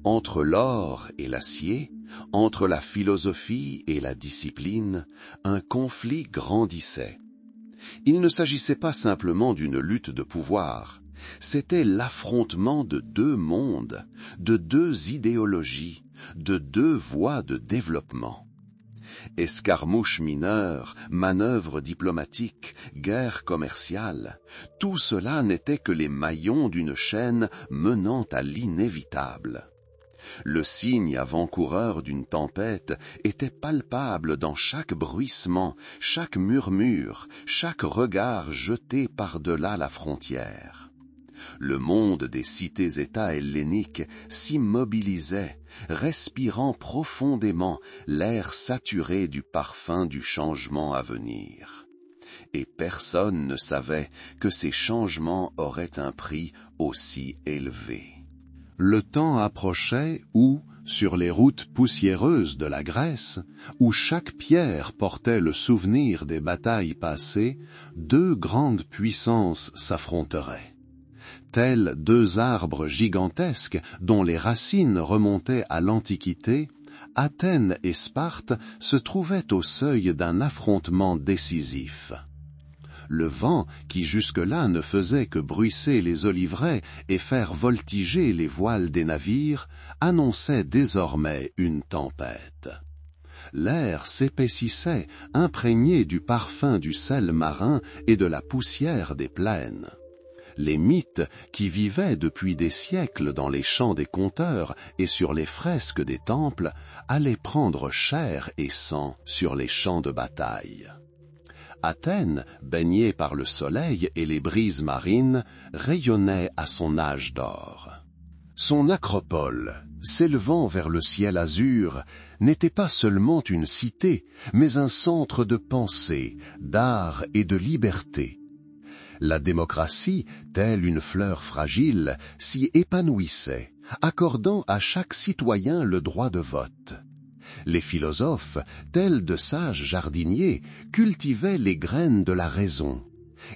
entre l'or et l'acier, entre la philosophie et la discipline, un conflit grandissait. Il ne s'agissait pas simplement d'une lutte de pouvoir, c'était l'affrontement de deux mondes, de deux idéologies, de deux voies de développement. Escarmouches mineures, manœuvres diplomatiques, guerres commerciales, tout cela n'était que les maillons d'une chaîne menant à l'inévitable. Le signe avant-coureur d'une tempête était palpable dans chaque bruissement, chaque murmure, chaque regard jeté par-delà la frontière. Le monde des cités-États helléniques s'immobilisait, respirant profondément l'air saturé du parfum du changement à venir. Et personne ne savait que ces changements auraient un prix aussi élevé. Le temps approchait où, sur les routes poussiéreuses de la Grèce, où chaque pierre portait le souvenir des batailles passées, deux grandes puissances s'affronteraient. Tels deux arbres gigantesques dont les racines remontaient à l'Antiquité, Athènes et Sparte se trouvaient au seuil d'un affrontement décisif. Le vent, qui jusque-là ne faisait que bruisser les oliveraies et faire voltiger les voiles des navires, annonçait désormais une tempête. L'air s'épaississait, imprégné du parfum du sel marin et de la poussière des plaines. Les mythes, qui vivaient depuis des siècles dans les chants des conteurs et sur les fresques des temples, allaient prendre chair et sang sur les champs de bataille. Athènes, baignée par le soleil et les brises marines, rayonnait à son âge d'or. Son acropole, s'élevant vers le ciel azur, n'était pas seulement une cité, mais un centre de pensée, d'art et de liberté. La démocratie, telle une fleur fragile, s'y épanouissait, accordant à chaque citoyen le droit de vote. Les philosophes, tels de sages jardiniers, cultivaient les graines de la raison.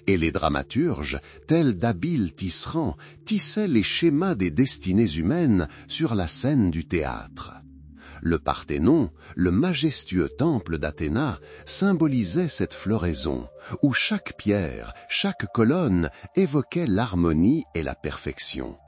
Et les dramaturges, tels d'habiles tisserands, tissaient les schémas des destinées humaines sur la scène du théâtre. Le Parthénon, le majestueux temple d'Athéna, symbolisait cette floraison, où chaque pierre, chaque colonne évoquait l'harmonie et la perfection.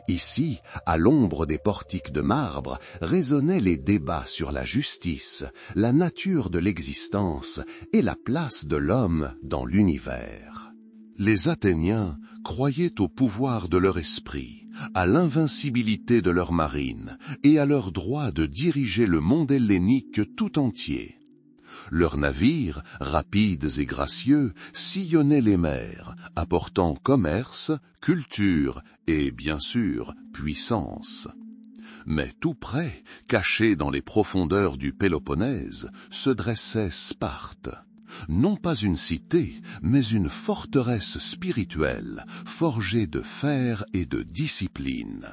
Ici, à l'ombre des portiques de marbre, résonnaient les débats sur la justice, la nature de l'existence et la place de l'homme dans l'univers. Les Athéniens croyaient au pouvoir de leur esprit, à l'invincibilité de leur marine et à leur droit de diriger le monde hellénique tout entier. Leurs navires, rapides et gracieux, sillonnaient les mers, apportant commerce, culture et, bien sûr, puissance. Mais tout près, caché dans les profondeurs du Péloponnèse, se dressait Sparte. Non pas une cité, mais une forteresse spirituelle, forgée de fer et de discipline.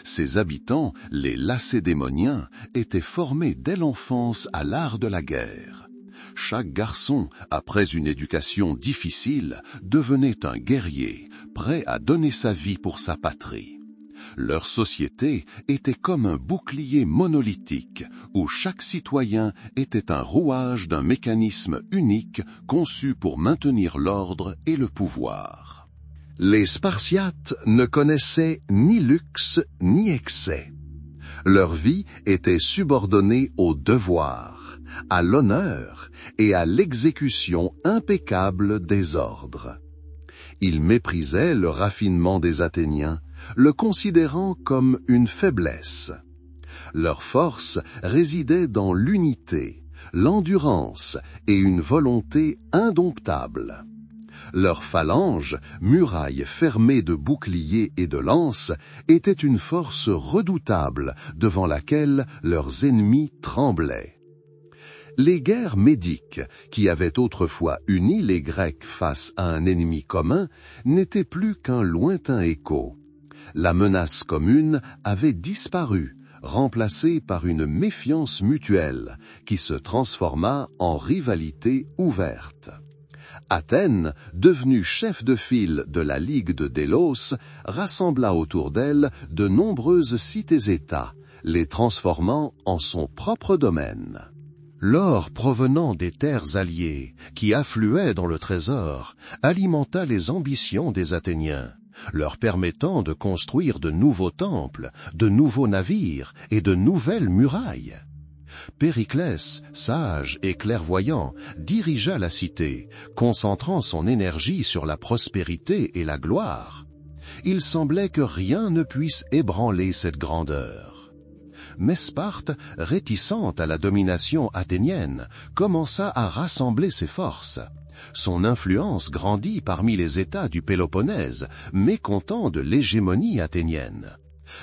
Ses habitants, les Lacédémoniens, étaient formés dès l'enfance à l'art de la guerre. Chaque garçon, après une éducation difficile, devenait un guerrier, prêt à donner sa vie pour sa patrie. Leur société était comme un bouclier monolithique, où chaque citoyen était un rouage d'un mécanisme unique conçu pour maintenir l'ordre et le pouvoir. Les Spartiates ne connaissaient ni luxe ni excès. Leur vie était subordonnée au devoir, à l'honneur et à l'exécution impeccable des ordres. Ils méprisaient le raffinement des Athéniens, le considérant comme une faiblesse. Leur force résidait dans l'unité, l'endurance et une volonté indomptable. Leurs phalanges, murailles fermées de boucliers et de lances, étaient une force redoutable devant laquelle leurs ennemis tremblaient. Les guerres médiques, qui avaient autrefois uni les Grecs face à un ennemi commun, n'étaient plus qu'un lointain écho. La menace commune avait disparu, remplacée par une méfiance mutuelle, qui se transforma en rivalité ouverte. Athènes, devenue chef de file de la Ligue de Délos, rassembla autour d'elle de nombreuses cités-États, les transformant en son propre domaine. L'or provenant des terres alliées, qui affluait dans le trésor, alimenta les ambitions des Athéniens, leur permettant de construire de nouveaux temples, de nouveaux navires et de nouvelles murailles. Périclès, sage et clairvoyant, dirigea la cité, concentrant son énergie sur la prospérité et la gloire. Il semblait que rien ne puisse ébranler cette grandeur. Mais Sparte, réticente à la domination athénienne, commença à rassembler ses forces. Son influence grandit parmi les États du Péloponnèse, mécontents de l'hégémonie athénienne.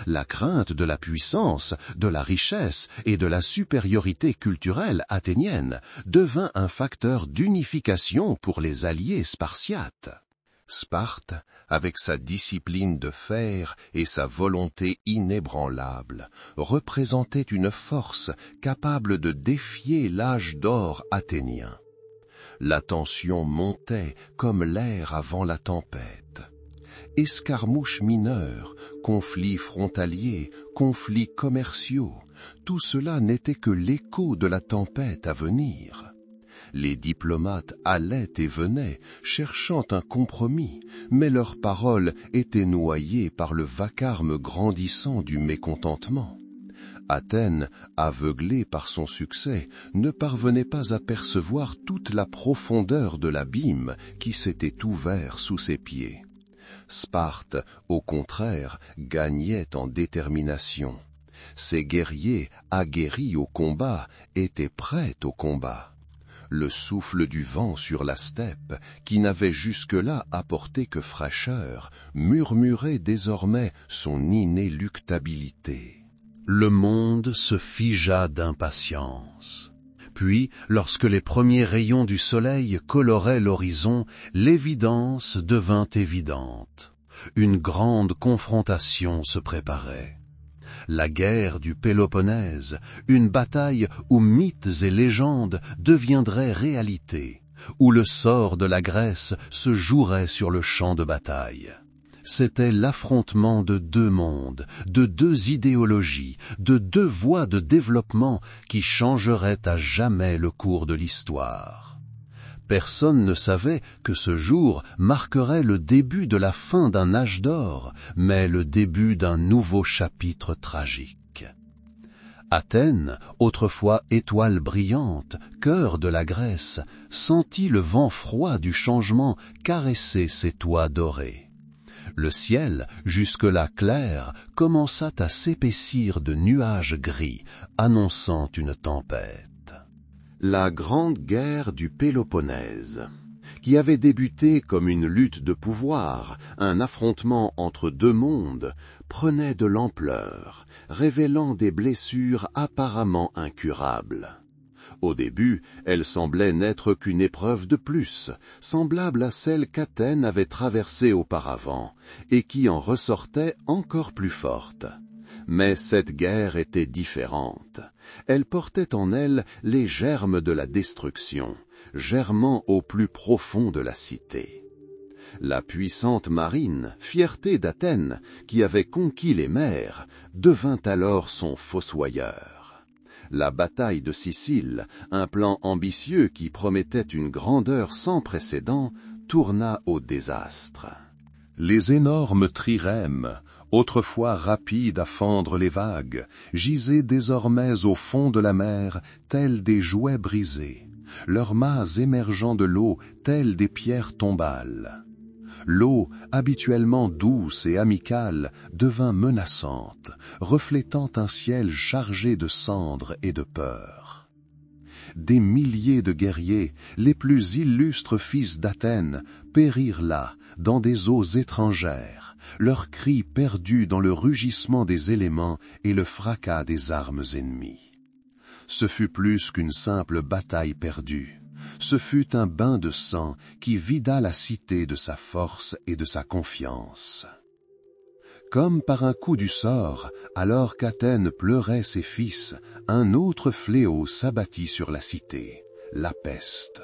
La crainte de la puissance, de la richesse et de la supériorité culturelle athénienne devint un facteur d'unification pour les alliés spartiates. Sparte, avec sa discipline de fer et sa volonté inébranlable, représentait une force capable de défier l'âge d'or athénien. La tension montait comme l'air avant la tempête. Escarmouches mineures, conflits frontaliers, conflits commerciaux, tout cela n'était que l'écho de la tempête à venir. Les diplomates allaient et venaient, cherchant un compromis, mais leurs paroles étaient noyées par le vacarme grandissant du mécontentement. Athènes, aveuglée par son succès, ne parvenait pas à percevoir toute la profondeur de l'abîme qui s'était ouvert sous ses pieds. Sparte, au contraire, gagnait en détermination. Ses guerriers, aguerris au combat, étaient prêts au combat. Le souffle du vent sur la steppe, qui n'avait jusque-là apporté que fraîcheur, murmurait désormais son inéluctabilité. Le monde se figea d'impatience. Puis, lorsque les premiers rayons du soleil coloraient l'horizon, l'évidence devint évidente. Une grande confrontation se préparait. La guerre du Péloponnèse, une bataille où mythes et légendes deviendraient réalité, où le sort de la Grèce se jouerait sur le champ de bataille. C'était l'affrontement de deux mondes, de deux idéologies, de deux voies de développement qui changeraient à jamais le cours de l'histoire. Personne ne savait que ce jour marquerait le début de la fin d'un âge d'or, mais le début d'un nouveau chapitre tragique. Athènes, autrefois étoile brillante, cœur de la Grèce, sentit le vent froid du changement caresser ses toits dorés. Le ciel, jusque-là clair, commença à s'épaissir de nuages gris, annonçant une tempête. La grande guerre du Péloponnèse, qui avait débuté comme une lutte de pouvoir, un affrontement entre deux mondes, prenait de l'ampleur, révélant des blessures apparemment incurables. Au début, elle semblait n'être qu'une épreuve de plus, semblable à celle qu'Athènes avait traversée auparavant, et qui en ressortait encore plus forte. Mais cette guerre était différente. Elle portait en elle les germes de la destruction, germant au plus profond de la cité. La puissante marine, fierté d'Athènes, qui avait conquis les mers, devint alors son fossoyeur. La bataille de Sicile, un plan ambitieux qui promettait une grandeur sans précédent, tourna au désastre. Les énormes trirèmes, autrefois rapides à fendre les vagues, gisaient désormais au fond de la mer tels des jouets brisés, leurs mâts émergeant de l'eau tels des pierres tombales. L'eau, habituellement douce et amicale, devint menaçante, reflétant un ciel chargé de cendres et de peur. Des milliers de guerriers, les plus illustres fils d'Athènes, périrent là, dans des eaux étrangères, leurs cris perdus dans le rugissement des éléments et le fracas des armes ennemies. Ce fut plus qu'une simple bataille perdue. Ce fut un bain de sang qui vida la cité de sa force et de sa confiance. Comme par un coup du sort, alors qu'Athènes pleurait ses fils, un autre fléau s'abattit sur la cité, la peste.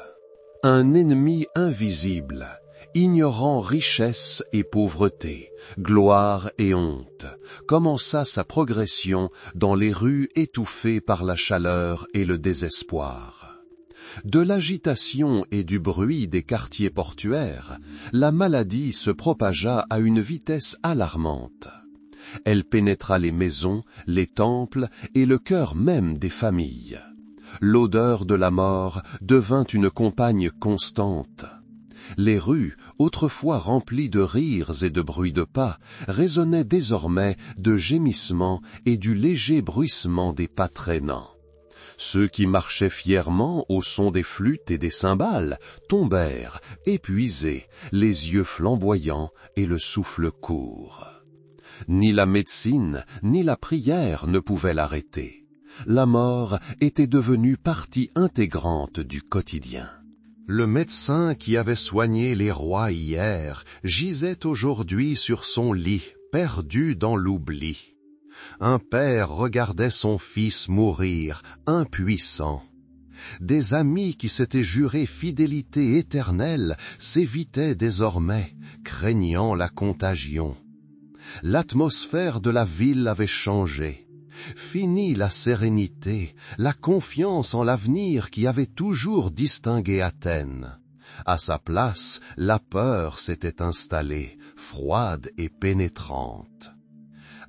Un ennemi invisible, ignorant richesse et pauvreté, gloire et honte, commença sa progression dans les rues étouffées par la chaleur et le désespoir. De l'agitation et du bruit des quartiers portuaires, la maladie se propagea à une vitesse alarmante. Elle pénétra les maisons, les temples et le cœur même des familles. L'odeur de la mort devint une compagne constante. Les rues, autrefois remplies de rires et de bruits de pas, résonnaient désormais de gémissements et du léger bruissement des pas traînants. Ceux qui marchaient fièrement au son des flûtes et des cymbales tombèrent, épuisés, les yeux flamboyants et le souffle court. Ni la médecine, ni la prière ne pouvaient l'arrêter. La mort était devenue partie intégrante du quotidien. Le médecin qui avait soigné les rois hier gisait aujourd'hui sur son lit, perdu dans l'oubli. Un père regardait son fils mourir, impuissant. Des amis qui s'étaient jurés fidélité éternelle s'évitaient désormais, craignant la contagion. L'atmosphère de la ville avait changé. Fini la sérénité, la confiance en l'avenir qui avait toujours distingué Athènes. À sa place, la peur s'était installée, froide et pénétrante.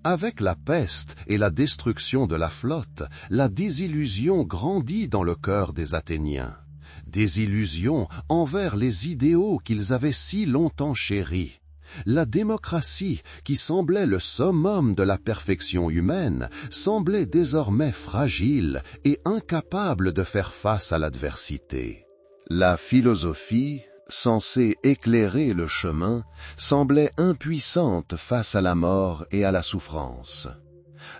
Avec la peste et la destruction de la flotte, la désillusion grandit dans le cœur des Athéniens. Désillusion envers les idéaux qu'ils avaient si longtemps chéris. La démocratie, qui semblait le summum de la perfection humaine, semblait désormais fragile et incapable de faire face à l'adversité. La philosophie, censée éclairer le chemin, semblait impuissante face à la mort et à la souffrance.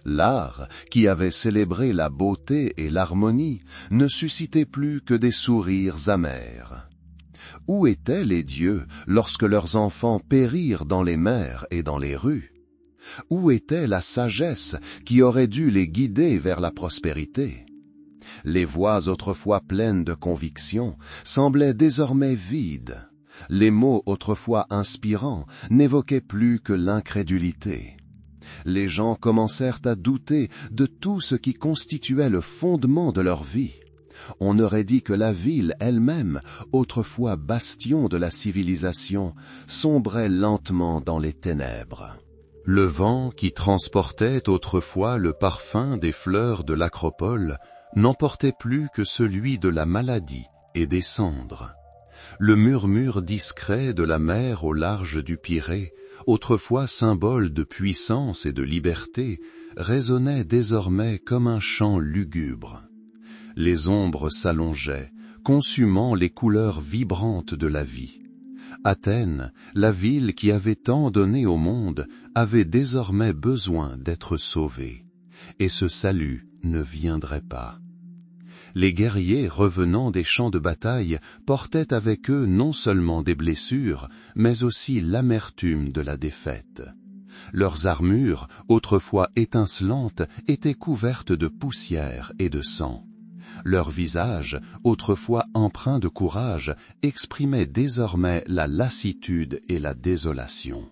L'art, qui avait célébré la beauté et l'harmonie, ne suscitait plus que des sourires amers. Où étaient les dieux lorsque leurs enfants périrent dans les mers et dans les rues? Où était la sagesse qui aurait dû les guider vers la prospérité? Les voix autrefois pleines de conviction semblaient désormais vides. Les mots autrefois inspirants n'évoquaient plus que l'incrédulité. Les gens commencèrent à douter de tout ce qui constituait le fondement de leur vie. On aurait dit que la ville elle-même, autrefois bastion de la civilisation, sombrait lentement dans les ténèbres. Le vent qui transportait autrefois le parfum des fleurs de l'acropole n'emportait plus que celui de la maladie et des cendres. Le murmure discret de la mer au large du Pirée, autrefois symbole de puissance et de liberté, résonnait désormais comme un chant lugubre. Les ombres s'allongeaient, consumant les couleurs vibrantes de la vie. Athènes, la ville qui avait tant donné au monde, avait désormais besoin d'être sauvée, et ce salut ne viendrait pas. Les guerriers revenant des champs de bataille portaient avec eux non seulement des blessures, mais aussi l'amertume de la défaite. Leurs armures, autrefois étincelantes, étaient couvertes de poussière et de sang. Leurs visages, autrefois empreints de courage, exprimaient désormais la lassitude et la désolation.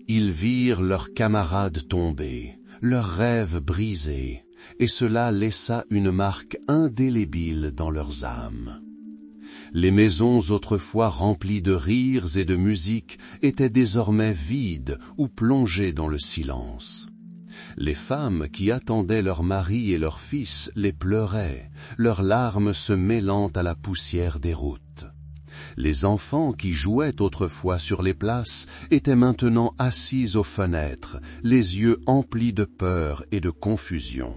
Ils virent leurs camarades tomber, leurs rêves brisés, et cela laissa une marque indélébile dans leurs âmes. Les maisons autrefois remplies de rires et de musique étaient désormais vides ou plongées dans le silence. Les femmes qui attendaient leurs maris et leurs fils les pleuraient, leurs larmes se mêlant à la poussière des routes. Les enfants qui jouaient autrefois sur les places étaient maintenant assis aux fenêtres, les yeux emplis de peur et de confusion.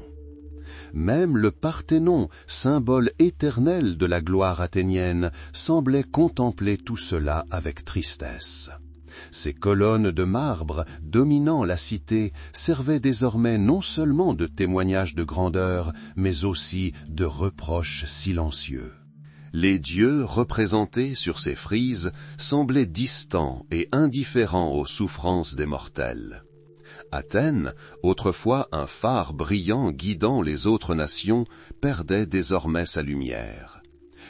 Même le Parthénon, symbole éternel de la gloire athénienne, semblait contempler tout cela avec tristesse. Ces colonnes de marbre dominant la cité servaient désormais non seulement de témoignage de grandeur, mais aussi de reproches silencieux. Les dieux représentés sur ces frises semblaient distants et indifférents aux souffrances des mortels. Athènes, autrefois un phare brillant guidant les autres nations, perdait désormais sa lumière.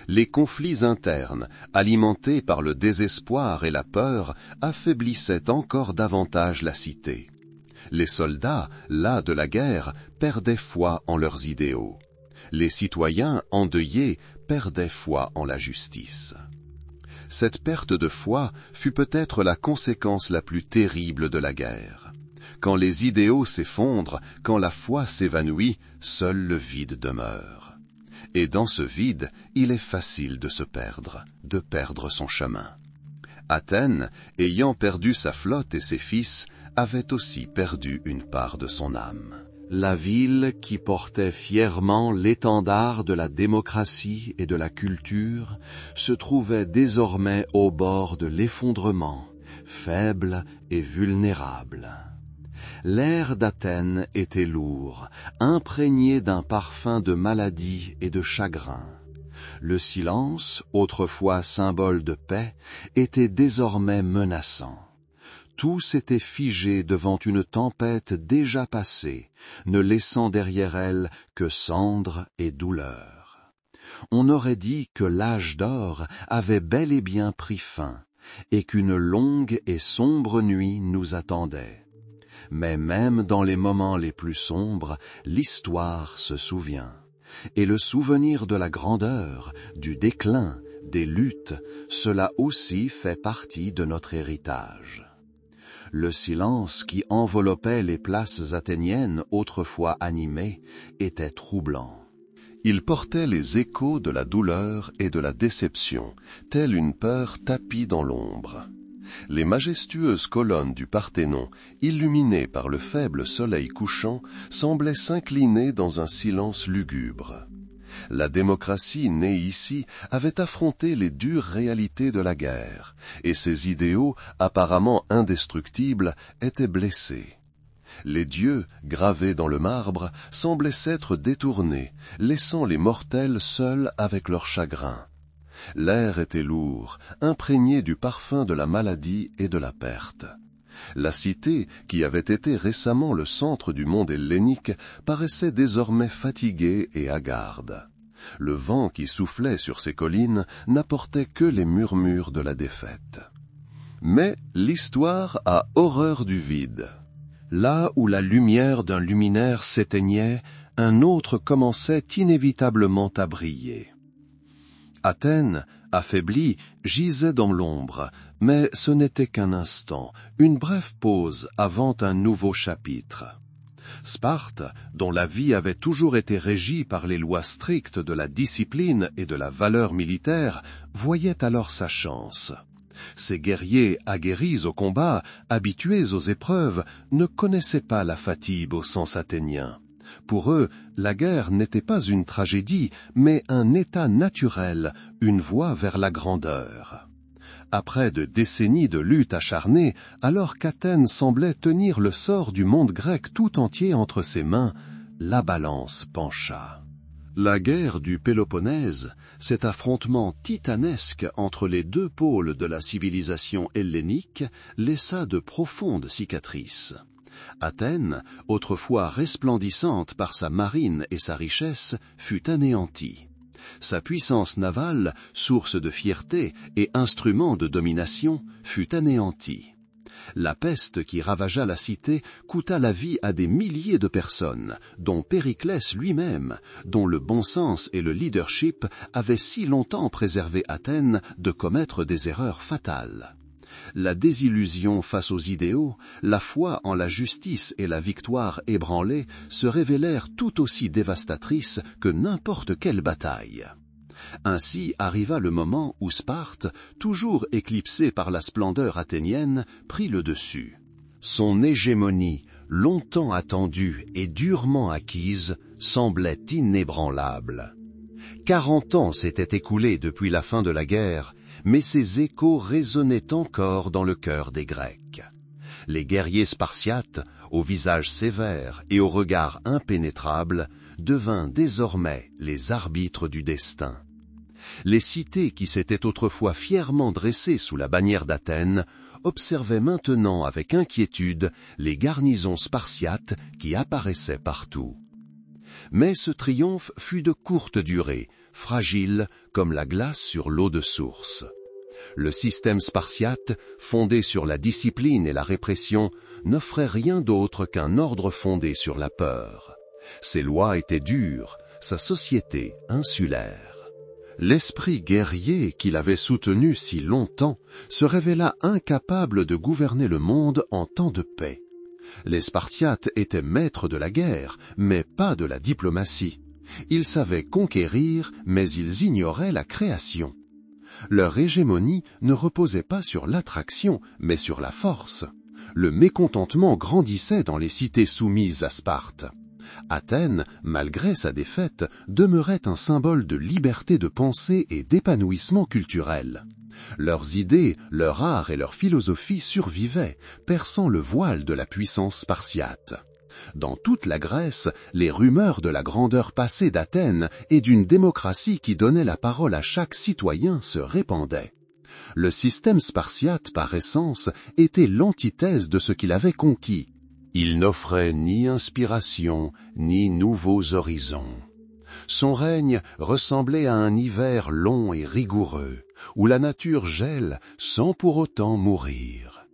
Les conflits internes, alimentés par le désespoir et la peur, affaiblissaient encore davantage la cité. Les soldats, las de la guerre, perdaient foi en leurs idéaux. Les citoyens, endeuillés, perdaient foi en la justice. Cette perte de foi fut peut-être la conséquence la plus terrible de la guerre. Quand les idéaux s'effondrent, quand la foi s'évanouit, seul le vide demeure. Et dans ce vide, il est facile de se perdre, de perdre son chemin. Athènes, ayant perdu sa flotte et ses fils, avait aussi perdu une part de son âme. La ville qui portait fièrement l'étendard de la démocratie et de la culture se trouvait désormais au bord de l'effondrement, faible et vulnérable. L'air d'Athènes était lourd, imprégné d'un parfum de maladie et de chagrin. Le silence, autrefois symbole de paix, était désormais menaçant. Tout s'était figé devant une tempête déjà passée, ne laissant derrière elle que cendres et douleur. On aurait dit que l'âge d'or avait bel et bien pris fin, et qu'une longue et sombre nuit nous attendait. Mais même dans les moments les plus sombres, l'histoire se souvient. Et le souvenir de la grandeur, du déclin, des luttes, cela aussi fait partie de notre héritage. Le silence qui enveloppait les places athéniennes autrefois animées était troublant. Il portait les échos de la douleur et de la déception, telle une peur tapie dans l'ombre. Les majestueuses colonnes du Parthénon, illuminées par le faible soleil couchant, semblaient s'incliner dans un silence lugubre. La démocratie née ici avait affronté les dures réalités de la guerre, et ses idéaux, apparemment indestructibles, étaient blessés. Les dieux, gravés dans le marbre, semblaient s'être détournés, laissant les mortels seuls avec leur chagrin. L'air était lourd, imprégné du parfum de la maladie et de la perte. La cité, qui avait été récemment le centre du monde hellénique, paraissait désormais fatiguée et hagarde. Le vent qui soufflait sur ces collines n'apportait que les murmures de la défaite. Mais l'histoire a horreur du vide. Là où la lumière d'un luminaire s'éteignait, un autre commençait inévitablement à briller. Athènes, affaiblie, gisait dans l'ombre, mais ce n'était qu'un instant, une brève pause avant un nouveau chapitre. Sparte, dont la vie avait toujours été régie par les lois strictes de la discipline et de la valeur militaire, voyait alors sa chance. Ces guerriers aguerris au combat, habitués aux épreuves, ne connaissaient pas la fatigue au sens athénien. Pour eux, la guerre n'était pas une tragédie, mais un état naturel, une voie vers la grandeur. Après de décennies de lutte acharnée, alors qu'Athènes semblait tenir le sort du monde grec tout entier entre ses mains, la balance pencha. La guerre du Péloponnèse, cet affrontement titanesque entre les deux pôles de la civilisation hellénique, laissa de profondes cicatrices. Athènes, autrefois resplendissante par sa marine et sa richesse, fut anéantie. Sa puissance navale, source de fierté et instrument de domination, fut anéantie. La peste qui ravagea la cité coûta la vie à des milliers de personnes, dont Périclès lui-même, dont le bon sens et le leadership avaient si longtemps préservé Athènes de commettre des erreurs fatales. La désillusion face aux idéaux, la foi en la justice et la victoire ébranlée se révélèrent tout aussi dévastatrices que n'importe quelle bataille. Ainsi arriva le moment où Sparte, toujours éclipsée par la splendeur athénienne, prit le dessus. Son hégémonie, longtemps attendue et durement acquise, semblait inébranlable. 40 ans s'étaient écoulés depuis la fin de la guerre, mais ces échos résonnaient encore dans le cœur des Grecs. Les guerriers spartiates, au visage sévère et au regard impénétrable, devinrent désormais les arbitres du destin. Les cités qui s'étaient autrefois fièrement dressées sous la bannière d'Athènes observaient maintenant avec inquiétude les garnisons spartiates qui apparaissaient partout. Mais ce triomphe fut de courte durée, fragile comme la glace sur l'eau de source. Le système spartiate, fondé sur la discipline et la répression, n'offrait rien d'autre qu'un ordre fondé sur la peur. Ses lois étaient dures, sa société insulaire. L'esprit guerrier qu'il avait soutenu si longtemps se révéla incapable de gouverner le monde en temps de paix. Les Spartiates étaient maîtres de la guerre, mais pas de la diplomatie. Ils savaient conquérir, mais ils ignoraient la création. Leur hégémonie ne reposait pas sur l'attraction, mais sur la force. Le mécontentement grandissait dans les cités soumises à Sparte. Athènes, malgré sa défaite, demeurait un symbole de liberté de pensée et d'épanouissement culturel. Leurs idées, leur art et leur philosophie survivaient, perçant le voile de la puissance spartiate. Dans toute la Grèce, les rumeurs de la grandeur passée d'Athènes et d'une démocratie qui donnait la parole à chaque citoyen se répandaient. Le système spartiate, par essence, était l'antithèse de ce qu'il avait conquis. Il n'offrait ni inspiration, ni nouveaux horizons. Son règne ressemblait à un hiver long et rigoureux, où la nature gèle sans pour autant mourir.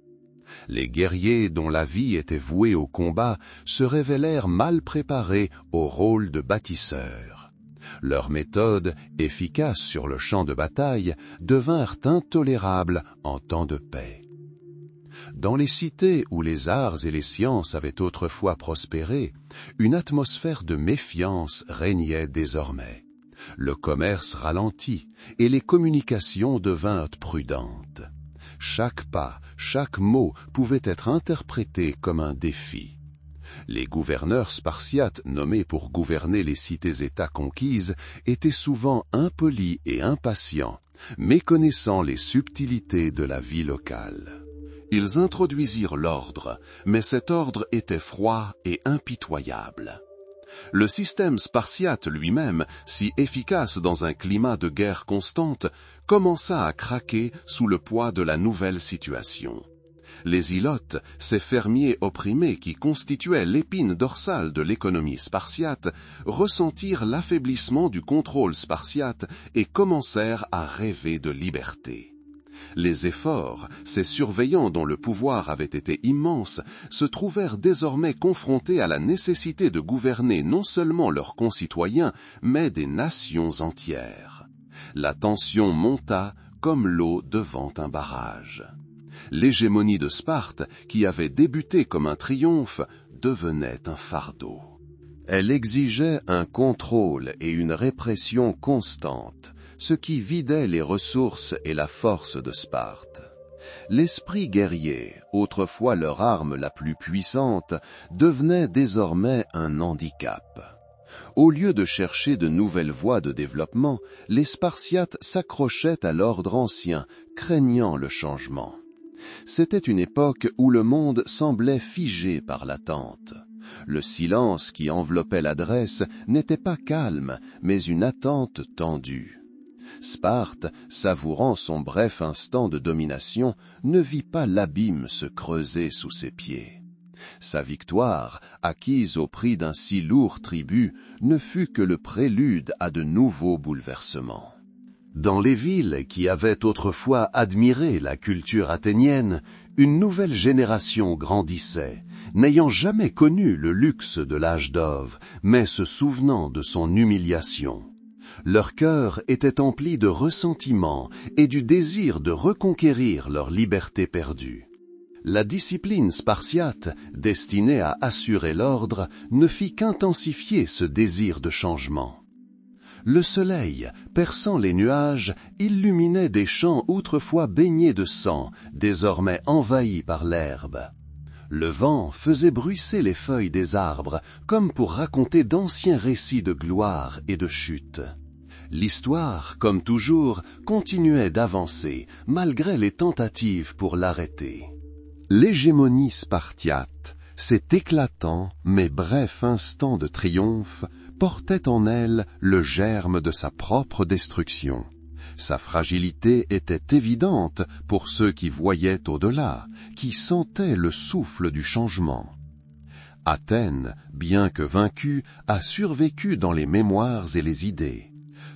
Les guerriers dont la vie était vouée au combat se révélèrent mal préparés au rôle de bâtisseurs. Leurs méthodes, efficaces sur le champ de bataille, devinrent intolérables en temps de paix. Dans les cités où les arts et les sciences avaient autrefois prospéré, une atmosphère de méfiance régnait désormais. Le commerce ralentit et les communications devinrent prudentes. Chaque pas, chaque mot pouvait être interprété comme un défi. Les gouverneurs spartiates nommés pour gouverner les cités-États conquises étaient souvent impolis et impatients, méconnaissant les subtilités de la vie locale. Ils introduisirent l'ordre, mais cet ordre était froid et impitoyable. Le système spartiate lui-même, si efficace dans un climat de guerre constante, commença à craquer sous le poids de la nouvelle situation. Les ilotes, ces fermiers opprimés qui constituaient l'épine dorsale de l'économie spartiate, ressentirent l'affaiblissement du contrôle spartiate et commencèrent à rêver de liberté. Les efforts, ces surveillants dont le pouvoir avait été immense, se trouvèrent désormais confrontés à la nécessité de gouverner non seulement leurs concitoyens, mais des nations entières. La tension monta comme l'eau devant un barrage. L'hégémonie de Sparte, qui avait débuté comme un triomphe, devenait un fardeau. Elle exigeait un contrôle et une répression constante, ce qui vidait les ressources et la force de Sparte. L'esprit guerrier, autrefois leur arme la plus puissante, devenait désormais un handicap. Au lieu de chercher de nouvelles voies de développement, les Spartiates s'accrochaient à l'ordre ancien, craignant le changement. C'était une époque où le monde semblait figé par l'attente. Le silence qui enveloppait l'adresse n'était pas calme, mais une attente tendue. Sparte, savourant son bref instant de domination, ne vit pas l'abîme se creuser sous ses pieds. Sa victoire, acquise au prix d'un si lourd tribut, ne fut que le prélude à de nouveaux bouleversements. Dans les villes qui avaient autrefois admiré la culture athénienne, une nouvelle génération grandissait, n'ayant jamais connu le luxe de l'âge d'Ov, mais se souvenant de son humiliation. Leur cœur était empli de ressentiment et du désir de reconquérir leur liberté perdue. La discipline spartiate, destinée à assurer l'ordre, ne fit qu'intensifier ce désir de changement. Le soleil, perçant les nuages, illuminait des champs autrefois baignés de sang, désormais envahis par l'herbe. Le vent faisait bruisser les feuilles des arbres, comme pour raconter d'anciens récits de gloire et de chute. L'histoire, comme toujours, continuait d'avancer, malgré les tentatives pour l'arrêter. L'hégémonie spartiate, cet éclatant mais bref instant de triomphe, portait en elle le germe de sa propre destruction. Sa fragilité était évidente pour ceux qui voyaient au-delà, qui sentaient le souffle du changement. Athènes, bien que vaincue, a survécu dans les mémoires et les idées.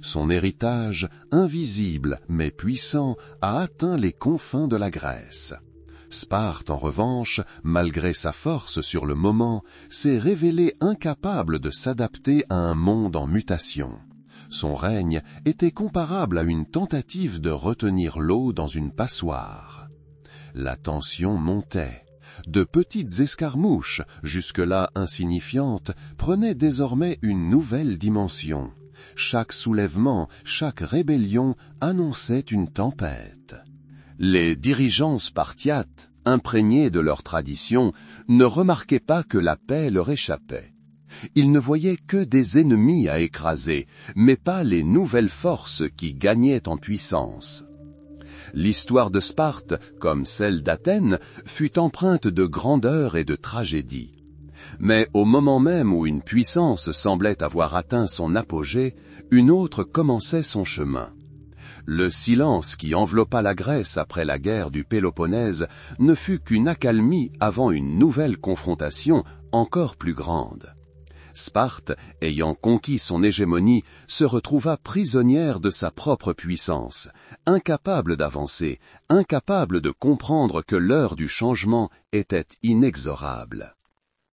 Son héritage, invisible mais puissant, a atteint les confins de la Grèce. Sparte, en revanche, malgré sa force sur le moment, s'est révélée incapable de s'adapter à un monde en mutation. Son règne était comparable à une tentative de retenir l'eau dans une passoire. La tension montait. De petites escarmouches, jusque-là insignifiantes, prenaient désormais une nouvelle dimension. Chaque soulèvement, chaque rébellion annonçait une tempête. Les dirigeants spartiates, imprégnés de leur tradition, ne remarquaient pas que la paix leur échappait. Ils ne voyaient que des ennemis à écraser, mais pas les nouvelles forces qui gagnaient en puissance. L'histoire de Sparte, comme celle d'Athènes, fut empreinte de grandeur et de tragédie. Mais au moment même où une puissance semblait avoir atteint son apogée, une autre commençait son chemin. Le silence qui enveloppa la Grèce après la guerre du Péloponnèse ne fut qu'une accalmie avant une nouvelle confrontation encore plus grande. Sparte, ayant conquis son hégémonie, se retrouva prisonnière de sa propre puissance, incapable d'avancer, incapable de comprendre que l'heure du changement était inexorable.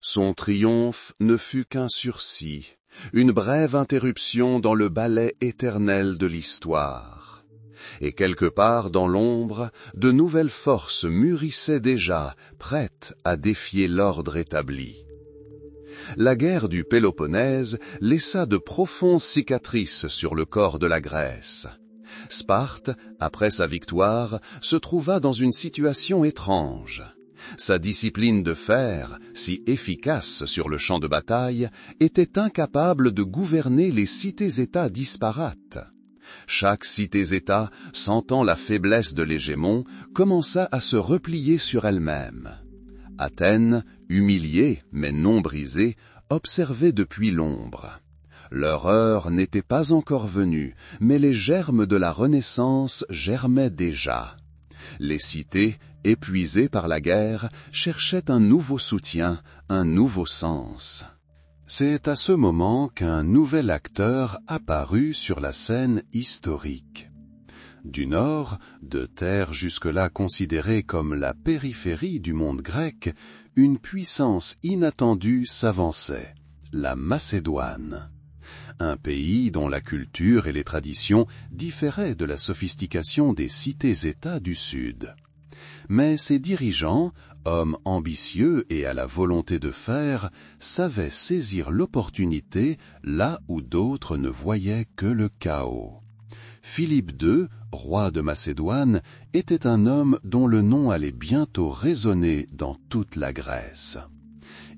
Son triomphe ne fut qu'un sursis, une brève interruption dans le ballet éternel de l'histoire. Et quelque part dans l'ombre, de nouvelles forces mûrissaient déjà, prêtes à défier l'ordre établi. La guerre du Péloponnèse laissa de profondes cicatrices sur le corps de la Grèce. Sparte, après sa victoire, se trouva dans une situation étrange. Sa discipline de fer, si efficace sur le champ de bataille, était incapable de gouverner les cités-États disparates. Chaque cité-État, sentant la faiblesse de l'hégémon, commença à se replier sur elle-même. Athènes, humiliée mais non brisée, observait depuis l'ombre. Leur heure n'était pas encore venue, mais les germes de la Renaissance germaient déjà. Les cités, épuisées par la guerre, cherchaient un nouveau soutien, un nouveau sens. C'est à ce moment qu'un nouvel acteur apparut sur la scène historique. Du nord, de terre jusque-là considérée comme la périphérie du monde grec, une puissance inattendue s'avançait, la Macédoine. Un pays dont la culture et les traditions différaient de la sophistication des cités-États du Sud. Mais ses dirigeants, hommes ambitieux et à la volonté de faire, savaient saisir l'opportunité là où d'autres ne voyaient que le chaos. Philippe II, roi de Macédoine, était un homme dont le nom allait bientôt résonner dans toute la Grèce.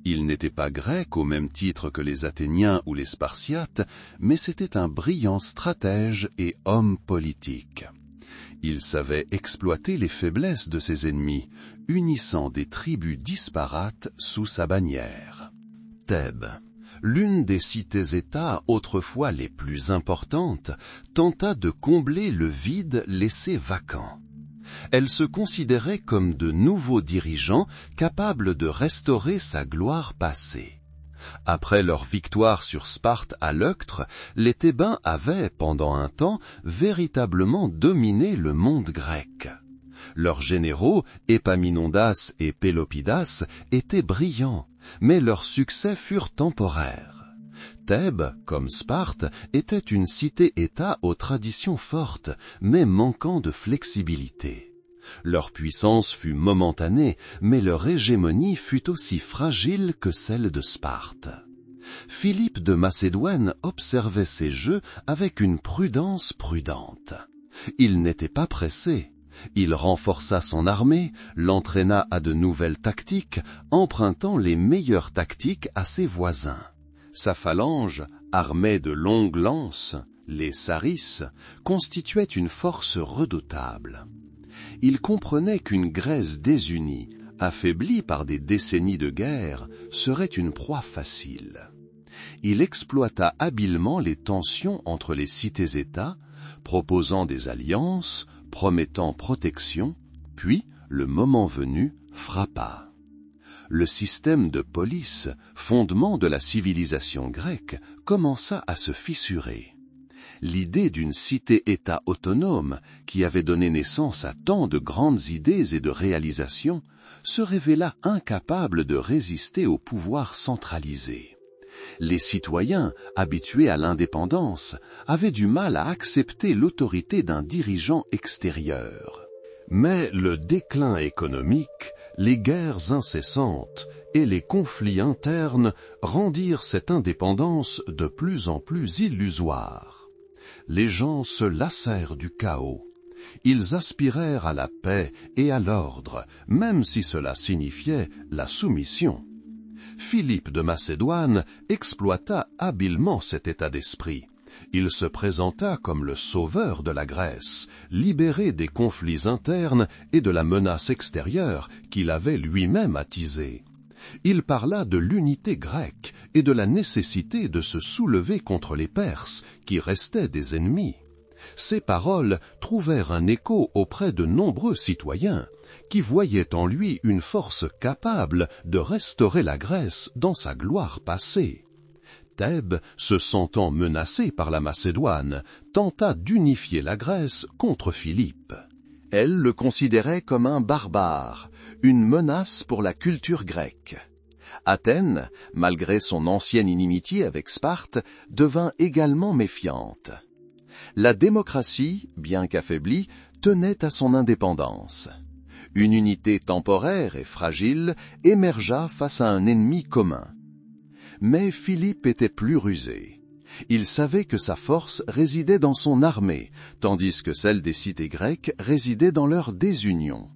Il n'était pas grec au même titre que les Athéniens ou les Spartiates, mais c'était un brillant stratège et homme politique. Il savait exploiter les faiblesses de ses ennemis, unissant des tribus disparates sous sa bannière. Thèbes, l'une des cités-États autrefois les plus importantes, tenta de combler le vide laissé vacant. Elle se considérait comme de nouveaux dirigeants capables de restaurer sa gloire passée. Après leur victoire sur Sparte à Leuctre, les Thébains avaient, pendant un temps, véritablement dominé le monde grec. Leurs généraux, Épaminondas et Pélopidas, étaient brillants, mais leurs succès furent temporaires. Thèbes, comme Sparte, était une cité-État aux traditions fortes, mais manquant de flexibilité. Leur puissance fut momentanée, mais leur hégémonie fut aussi fragile que celle de Sparte. Philippe de Macédoine observait ces jeux avec une prudence prudente. Il n'était pas pressé. Il renforça son armée, l'entraîna à de nouvelles tactiques, empruntant les meilleures tactiques à ses voisins. Sa phalange, armée de longues lances, Les Sarisses constituaient une force redoutable. Ils comprenaient qu'une Grèce désunie, affaiblie par des décennies de guerre, serait une proie facile. Il exploita habilement les tensions entre les cités-États, proposant des alliances, promettant protection, puis, le moment venu, frappa. Le système de police, fondement de la civilisation grecque, commença à se fissurer. L'idée d'une cité-État autonome, qui avait donné naissance à tant de grandes idées et de réalisations, se révéla incapable de résister au pouvoir centralisé. Les citoyens, habitués à l'indépendance, avaient du mal à accepter l'autorité d'un dirigeant extérieur. Mais le déclin économique, les guerres incessantes et les conflits internes rendirent cette indépendance de plus en plus illusoire. Les gens se lassèrent du chaos. Ils aspirèrent à la paix et à l'ordre, même si cela signifiait la soumission. Philippe de Macédoine exploita habilement cet état d'esprit. Il se présenta comme le sauveur de la Grèce, libéré des conflits internes et de la menace extérieure qu'il avait lui-même attisée. Il parla de l'unité grecque et de la nécessité de se soulever contre les Perses, qui restaient des ennemis. Ces paroles trouvèrent un écho auprès de nombreux citoyens, qui voyaient en lui une force capable de restaurer la Grèce dans sa gloire passée. Thèbes, se sentant menacée par la Macédoine, tenta d'unifier la Grèce contre Philippe. Elle le considérait comme un barbare, une menace pour la culture grecque. Athènes, malgré son ancienne inimitié avec Sparte, devint également méfiante. La démocratie, bien qu'affaiblie, tenait à son indépendance. Une unité temporaire et fragile émergea face à un ennemi commun. Mais Philippe était plus rusé. Il savait que sa force résidait dans son armée, tandis que celle des cités grecques résidait dans leur désunion.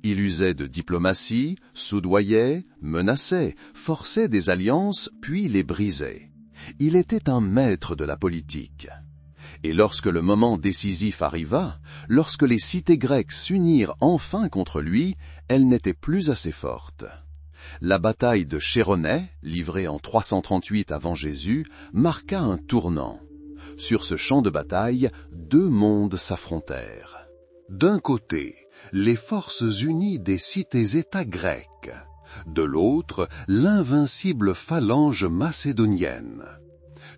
Il usait de diplomatie, soudoyait, menaçait, forçait des alliances, puis les brisait. Il était un maître de la politique. Et lorsque le moment décisif arriva, lorsque les cités grecques s'unirent enfin contre lui, elles n'étaient plus assez fortes. La bataille de Chéronée, livrée en 338 avant Jésus, marqua un tournant. Sur ce champ de bataille, deux mondes s'affrontèrent. D'un côté, les forces unies des cités-États grecques. De l'autre, l'invincible phalange macédonienne.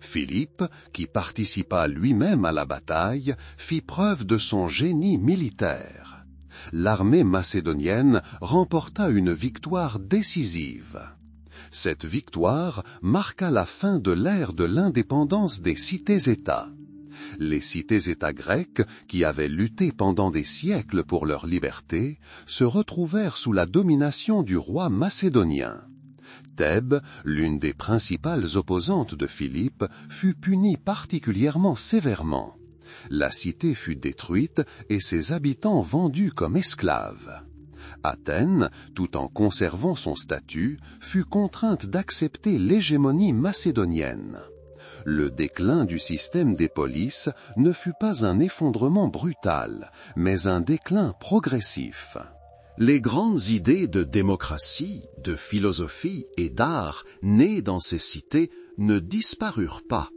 Philippe, qui participa lui-même à la bataille, fit preuve de son génie militaire. L'armée macédonienne remporta une victoire décisive. Cette victoire marqua la fin de l'ère de l'indépendance des cités-États. Les cités-États grecques, qui avaient lutté pendant des siècles pour leur liberté, se retrouvèrent sous la domination du roi macédonien. Thèbes, l'une des principales opposantes de Philippe, fut punie particulièrement sévèrement. La cité fut détruite et ses habitants vendus comme esclaves. Athènes, tout en conservant son statut, fut contrainte d'accepter l'hégémonie macédonienne. Le déclin du système des polices ne fut pas un effondrement brutal, mais un déclin progressif. Les grandes idées de démocratie, de philosophie et d'art nées dans ces cités ne disparurent pas.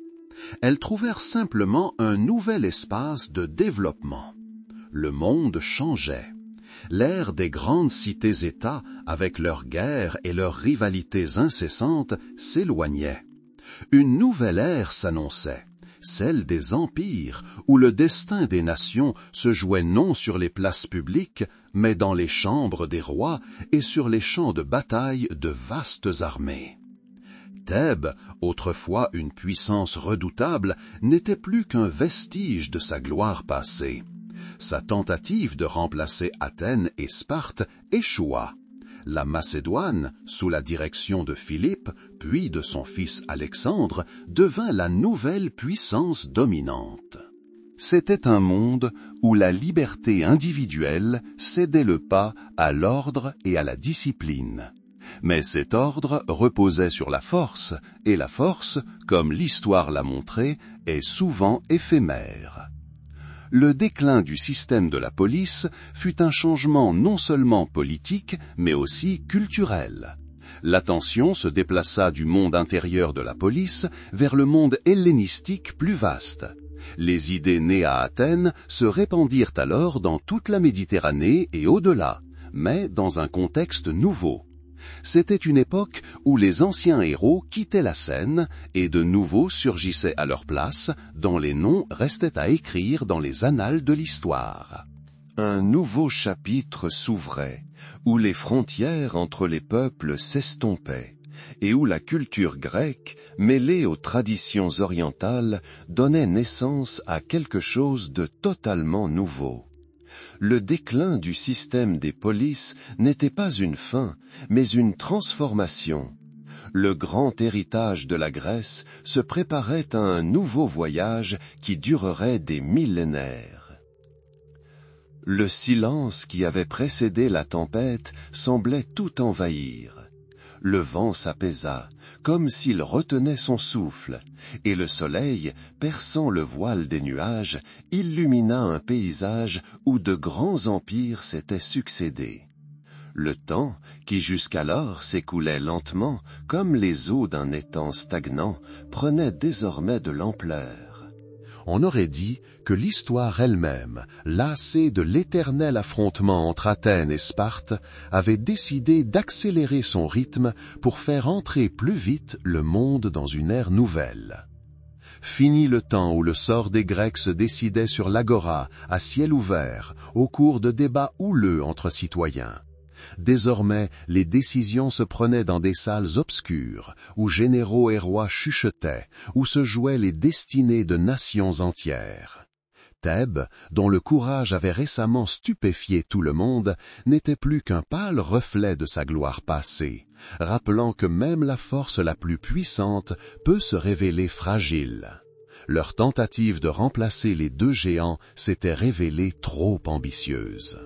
Elles trouvèrent simplement un nouvel espace de développement. Le monde changeait. L'ère des grandes cités-États, avec leurs guerres et leurs rivalités incessantes, s'éloignait. Une nouvelle ère s'annonçait, celle des empires, où le destin des nations se jouait non sur les places publiques, mais dans les chambres des rois et sur les champs de bataille de vastes armées. Thèbes, autrefois une puissance redoutable, n'était plus qu'un vestige de sa gloire passée. Sa tentative de remplacer Athènes et Sparte échoua. La Macédoine, sous la direction de Philippe, puis de son fils Alexandre, devint la nouvelle puissance dominante. C'était un monde où la liberté individuelle cédait le pas à l'ordre et à la discipline. Mais cet ordre reposait sur la force, et la force, comme l'histoire l'a montré, est souvent éphémère. Le déclin du système de la police fut un changement non seulement politique, mais aussi culturel. L'attention se déplaça du monde intérieur de la police vers le monde hellénistique plus vaste. Les idées nées à Athènes se répandirent alors dans toute la Méditerranée et au-delà, mais dans un contexte nouveau. C'était une époque où les anciens héros quittaient la scène et de nouveaux surgissaient à leur place, dont les noms restaient à écrire dans les annales de l'histoire. Un nouveau chapitre s'ouvrait, où les frontières entre les peuples s'estompaient, et où la culture grecque, mêlée aux traditions orientales, donnait naissance à quelque chose de totalement nouveau. Le déclin du système des polices n'était pas une fin, mais une transformation. Le grand héritage de la Grèce se préparait à un nouveau voyage qui durerait des millénaires. Le silence qui avait précédé la tempête semblait tout envahir. Le vent s'apaisa, comme s'il retenait son souffle, et le soleil, perçant le voile des nuages, illumina un paysage où de grands empires s'étaient succédés. Le temps, qui jusqu'alors s'écoulait lentement, comme les eaux d'un étang stagnant, prenait désormais de l'ampleur. On aurait dit que l'histoire elle-même, lassée de l'éternel affrontement entre Athènes et Sparte, avait décidé d'accélérer son rythme pour faire entrer plus vite le monde dans une ère nouvelle. Fini le temps où le sort des Grecs se décidait sur l'agora, à ciel ouvert, au cours de débats houleux entre citoyens. Désormais, les décisions se prenaient dans des salles obscures, où généraux et rois chuchotaient, où se jouaient les destinées de nations entières. Thèbes, dont le courage avait récemment stupéfié tout le monde, n'était plus qu'un pâle reflet de sa gloire passée, rappelant que même la force la plus puissante peut se révéler fragile. Leur tentative de remplacer les deux géants s'était révélée trop ambitieuse.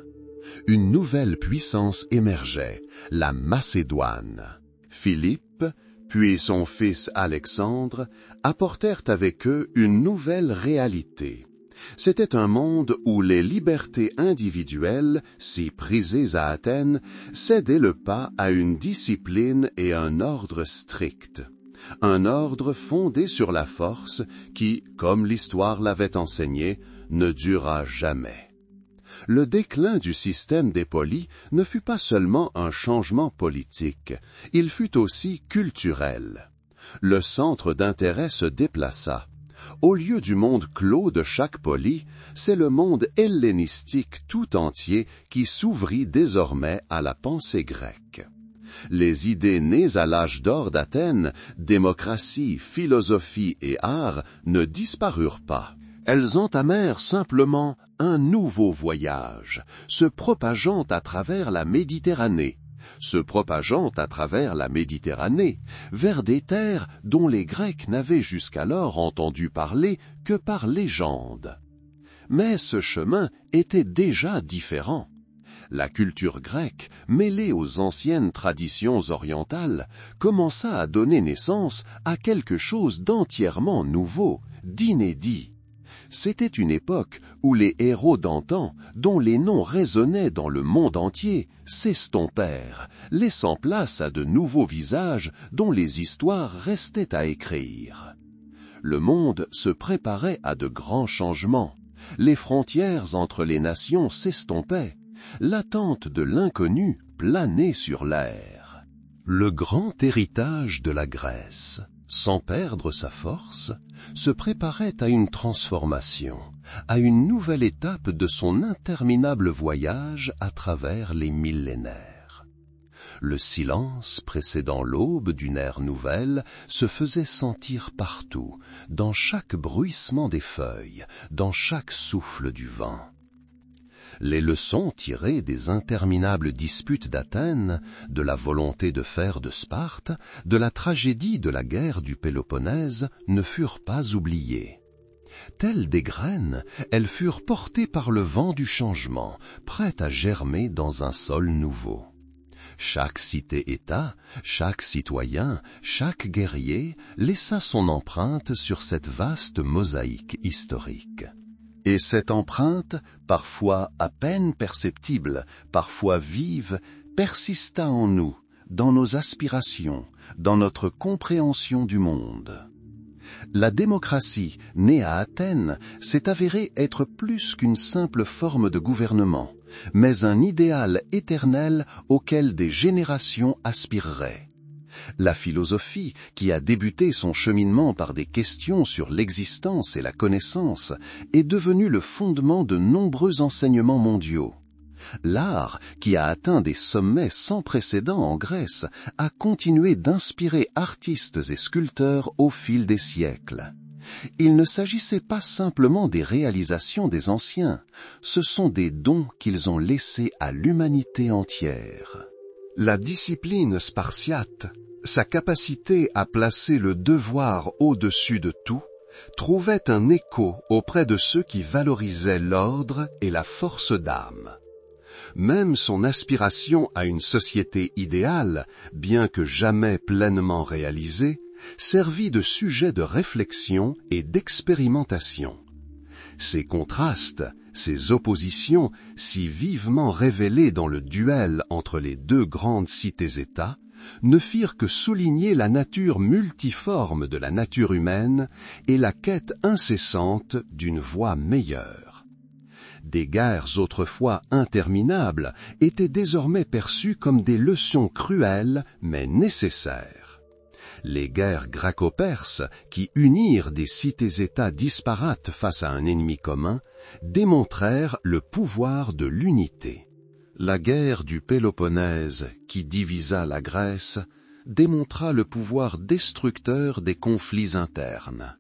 Une nouvelle puissance émergeait, la Macédoine. Philippe, puis son fils Alexandre, apportèrent avec eux une nouvelle réalité. C'était un monde où les libertés individuelles, si prisées à Athènes, cédaient le pas à une discipline et un ordre strict. Un ordre fondé sur la force qui, comme l'histoire l'avait enseigné, ne dura jamais. Le déclin du système des polis ne fut pas seulement un changement politique, il fut aussi culturel. Le centre d'intérêt se déplaça. Au lieu du monde clos de chaque poli, c'est le monde hellénistique tout entier qui s'ouvrit désormais à la pensée grecque. Les idées nées à l'âge d'or d'Athènes, démocratie, philosophie et art, ne disparurent pas. Elles entamèrent simplement un nouveau voyage, se propageant à travers la Méditerranée, vers des terres dont les Grecs n'avaient jusqu'alors entendu parler que par légende. Mais ce chemin était déjà différent. La culture grecque, mêlée aux anciennes traditions orientales, commença à donner naissance à quelque chose d'entièrement nouveau, d'inédit. C'était une époque où les héros d'antan, dont les noms résonnaient dans le monde entier, s'estompèrent, laissant place à de nouveaux visages dont les histoires restaient à écrire. Le monde se préparait à de grands changements. Les frontières entre les nations s'estompaient. L'attente de l'inconnu planait sur l'air. Le grand héritage de la Grèce, sans perdre sa force, se préparait à une transformation, à une nouvelle étape de son interminable voyage à travers les millénaires. Le silence précédant l'aube d'une ère nouvelle se faisait sentir partout, dans chaque bruissement des feuilles, dans chaque souffle du vent. Les leçons tirées des interminables disputes d'Athènes, de la volonté de fer de Sparte, de la tragédie de la guerre du Péloponnèse ne furent pas oubliées. Telles des graines, elles furent portées par le vent du changement, prêtes à germer dans un sol nouveau. Chaque cité-État, chaque citoyen, chaque guerrier laissa son empreinte sur cette vaste mosaïque historique. Et cette empreinte, parfois à peine perceptible, parfois vive, persista en nous, dans nos aspirations, dans notre compréhension du monde. La démocratie, née à Athènes, s'est avérée être plus qu'une simple forme de gouvernement, mais un idéal éternel auquel des générations aspireraient. La philosophie, qui a débuté son cheminement par des questions sur l'existence et la connaissance, est devenue le fondement de nombreux enseignements mondiaux. L'art, qui a atteint des sommets sans précédent en Grèce, a continué d'inspirer artistes et sculpteurs au fil des siècles. Il ne s'agissait pas simplement des réalisations des anciens, ce sont des dons qu'ils ont laissés à l'humanité entière. La discipline spartiate, sa capacité à placer le devoir au-dessus de tout, trouvait un écho auprès de ceux qui valorisaient l'ordre et la force d'âme. Même son aspiration à une société idéale, bien que jamais pleinement réalisée, servit de sujet de réflexion et d'expérimentation. Ces contrastes, ces oppositions, si vivement révélées dans le duel entre les deux grandes cités-États, ne firent que souligner la nature multiforme de la nature humaine et la quête incessante d'une voie meilleure. Des guerres autrefois interminables étaient désormais perçues comme des leçons cruelles mais nécessaires. Les guerres gréco-perses, qui unirent des cités-États disparates face à un ennemi commun, démontrèrent le pouvoir de l'unité. La guerre du Péloponnèse, qui divisa la Grèce, démontra le pouvoir destructeur des conflits internes.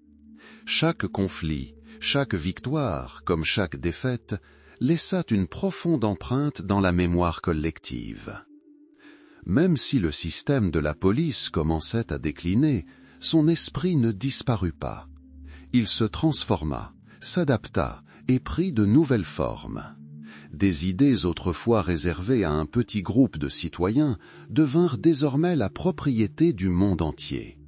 Chaque conflit, chaque victoire, comme chaque défaite, laissa une profonde empreinte dans la mémoire collective. Même si le système de la police commençait à décliner, son esprit ne disparut pas. Il se transforma, s'adapta et prit de nouvelles formes. Des idées autrefois réservées à un petit groupe de citoyens devinrent désormais la propriété du monde entier.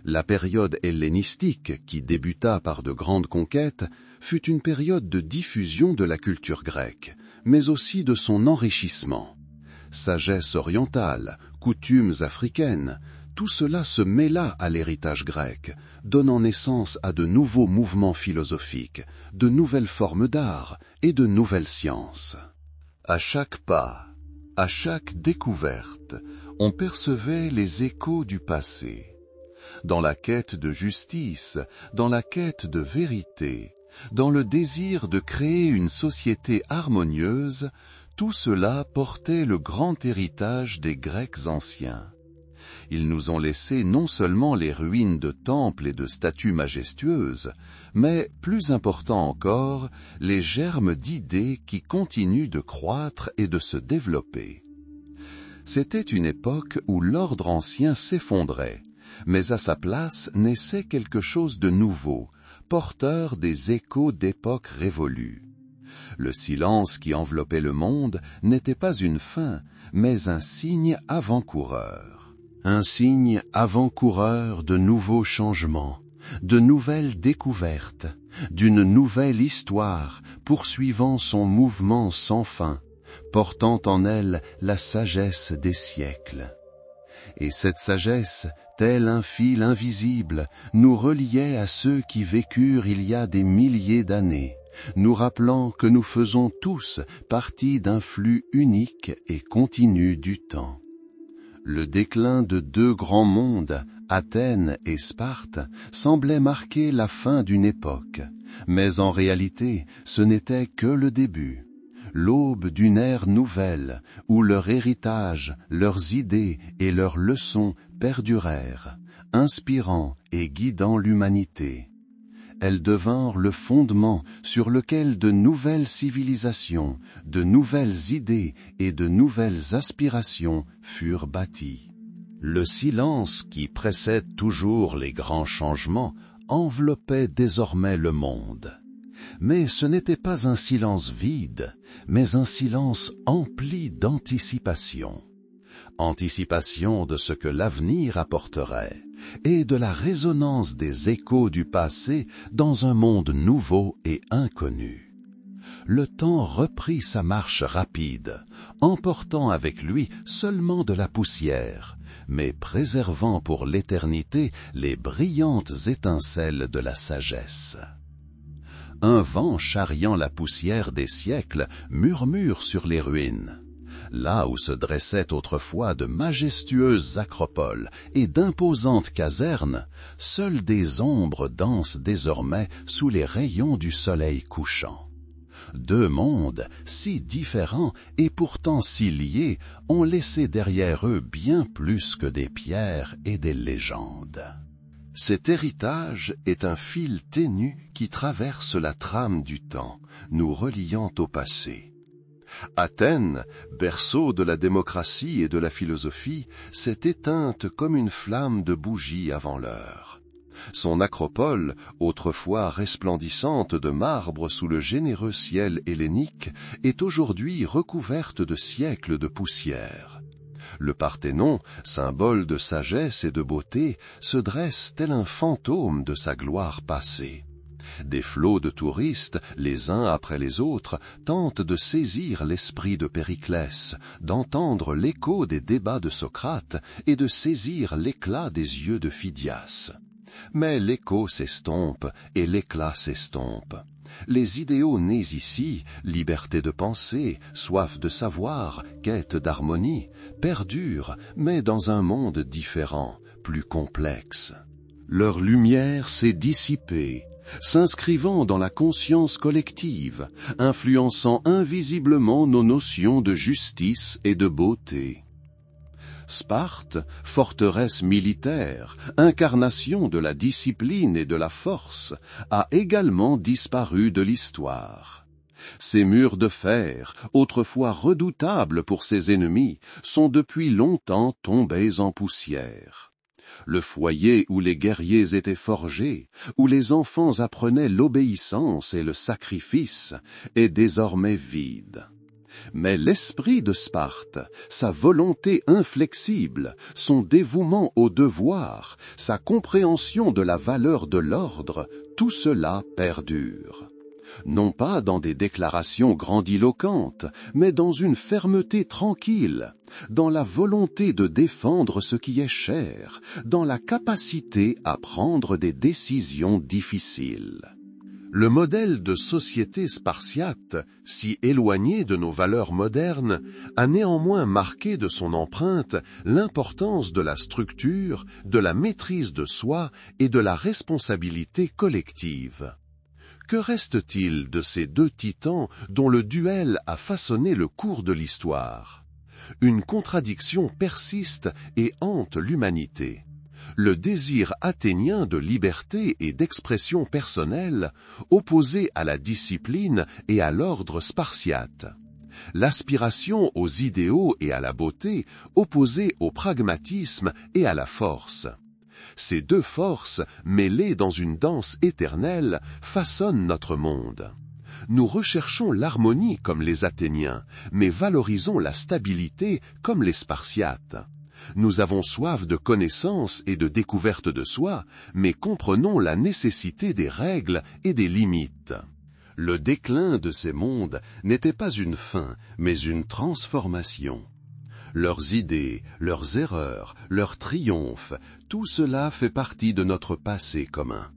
La période hellénistique, qui débuta par de grandes conquêtes, fut une période de diffusion de la culture grecque, mais aussi de son enrichissement. Sagesse orientale, coutumes africaines, tout cela se mêla à l'héritage grec, donnant naissance à de nouveaux mouvements philosophiques, de nouvelles formes d'art et de nouvelles sciences. À chaque pas, à chaque découverte, on percevait les échos du passé. Dans la quête de justice, dans la quête de vérité, dans le désir de créer une société harmonieuse, tout cela portait le grand héritage des Grecs anciens. Ils nous ont laissé non seulement les ruines de temples et de statues majestueuses, mais, plus important encore, les germes d'idées qui continuent de croître et de se développer. C'était une époque où l'ordre ancien s'effondrait, mais à sa place naissait quelque chose de nouveau, porteur des échos d'époques révolues. Le silence qui enveloppait le monde n'était pas une fin, mais un signe avant-coureur. Un signe avant-coureur de nouveaux changements, de nouvelles découvertes, d'une nouvelle histoire poursuivant son mouvement sans fin, portant en elle la sagesse des siècles. Et cette sagesse, tel un fil invisible, nous reliait à ceux qui vécurent il y a des milliers d'années, nous rappelant que nous faisons tous partie d'un flux unique et continu du temps. Le déclin de deux grands mondes, Athènes et Sparte, semblait marquer la fin d'une époque, mais en réalité, ce n'était que le début. L'aube d'une ère nouvelle, où leur héritage, leurs idées et leurs leçons perdurèrent, inspirant et guidant l'humanité. Elles devinrent le fondement sur lequel de nouvelles civilisations, de nouvelles idées et de nouvelles aspirations furent bâties. Le silence qui précède toujours les grands changements enveloppait désormais le monde. Mais ce n'était pas un silence vide, mais un silence empli d'anticipation. anticipation de ce que l'avenir apporterait, et de la résonance des échos du passé dans un monde nouveau et inconnu. Le temps reprit sa marche rapide, emportant avec lui seulement de la poussière, mais préservant pour l'éternité les brillantes étincelles de la sagesse. Un vent charriant la poussière des siècles murmure sur les ruines. Là où se dressaient autrefois de majestueuses acropoles et d'imposantes casernes, seules des ombres dansent désormais sous les rayons du soleil couchant. Deux mondes, si différents et pourtant si liés, ont laissé derrière eux bien plus que des pierres et des légendes. Cet héritage est un fil ténu qui traverse la trame du temps, nous reliant au passé. Athènes, berceau de la démocratie et de la philosophie, s'est éteinte comme une flamme de bougie avant l'heure. Son acropole, autrefois resplendissante de marbre sous le généreux ciel hellénique, est aujourd'hui recouverte de siècles de poussière. Le Parthénon, symbole de sagesse et de beauté, se dresse tel un fantôme de sa gloire passée. Des flots de touristes, les uns après les autres, tentent de saisir l'esprit de Périclès, d'entendre l'écho des débats de Socrate et de saisir l'éclat des yeux de Phidias. Mais l'écho s'estompe et l'éclat s'estompe. Les idéaux nés ici, liberté de penser, soif de savoir, quête d'harmonie, perdurent, mais dans un monde différent, plus complexe. Leur lumière s'est dissipée, s'inscrivant dans la conscience collective, influençant invisiblement nos notions de justice et de beauté. Sparte, forteresse militaire, incarnation de la discipline et de la force, a également disparu de l'histoire. Ces murs de fer, autrefois redoutables pour ses ennemis, sont depuis longtemps tombés en poussière. Le foyer où les guerriers étaient forgés, où les enfants apprenaient l'obéissance et le sacrifice, est désormais vide. Mais l'esprit de Sparte, sa volonté inflexible, son dévouement au devoir, sa compréhension de la valeur de l'ordre, tout cela perdure. Non pas dans des déclarations grandiloquentes, mais dans une fermeté tranquille, dans la volonté de défendre ce qui est cher, dans la capacité à prendre des décisions difficiles. Le modèle de société spartiate, si éloigné de nos valeurs modernes, a néanmoins marqué de son empreinte l'importance de la structure, de la maîtrise de soi et de la responsabilité collective. Que reste-t-il de ces deux titans dont le duel a façonné le cours de l'histoire? Une contradiction persiste et hante l'humanité. Le désir athénien de liberté et d'expression personnelle, opposé à la discipline et à l'ordre spartiate. L'aspiration aux idéaux et à la beauté, opposée au pragmatisme et à la force. Ces deux forces, mêlées dans une danse éternelle, façonnent notre monde. Nous recherchons l'harmonie comme les Athéniens, mais valorisons la stabilité comme les Spartiates. Nous avons soif de connaissance et de découverte de soi, mais comprenons la nécessité des règles et des limites. Le déclin de ces mondes n'était pas une fin, mais une transformation. Leurs idées, leurs erreurs, leurs triomphes, tout cela fait partie de notre passé commun.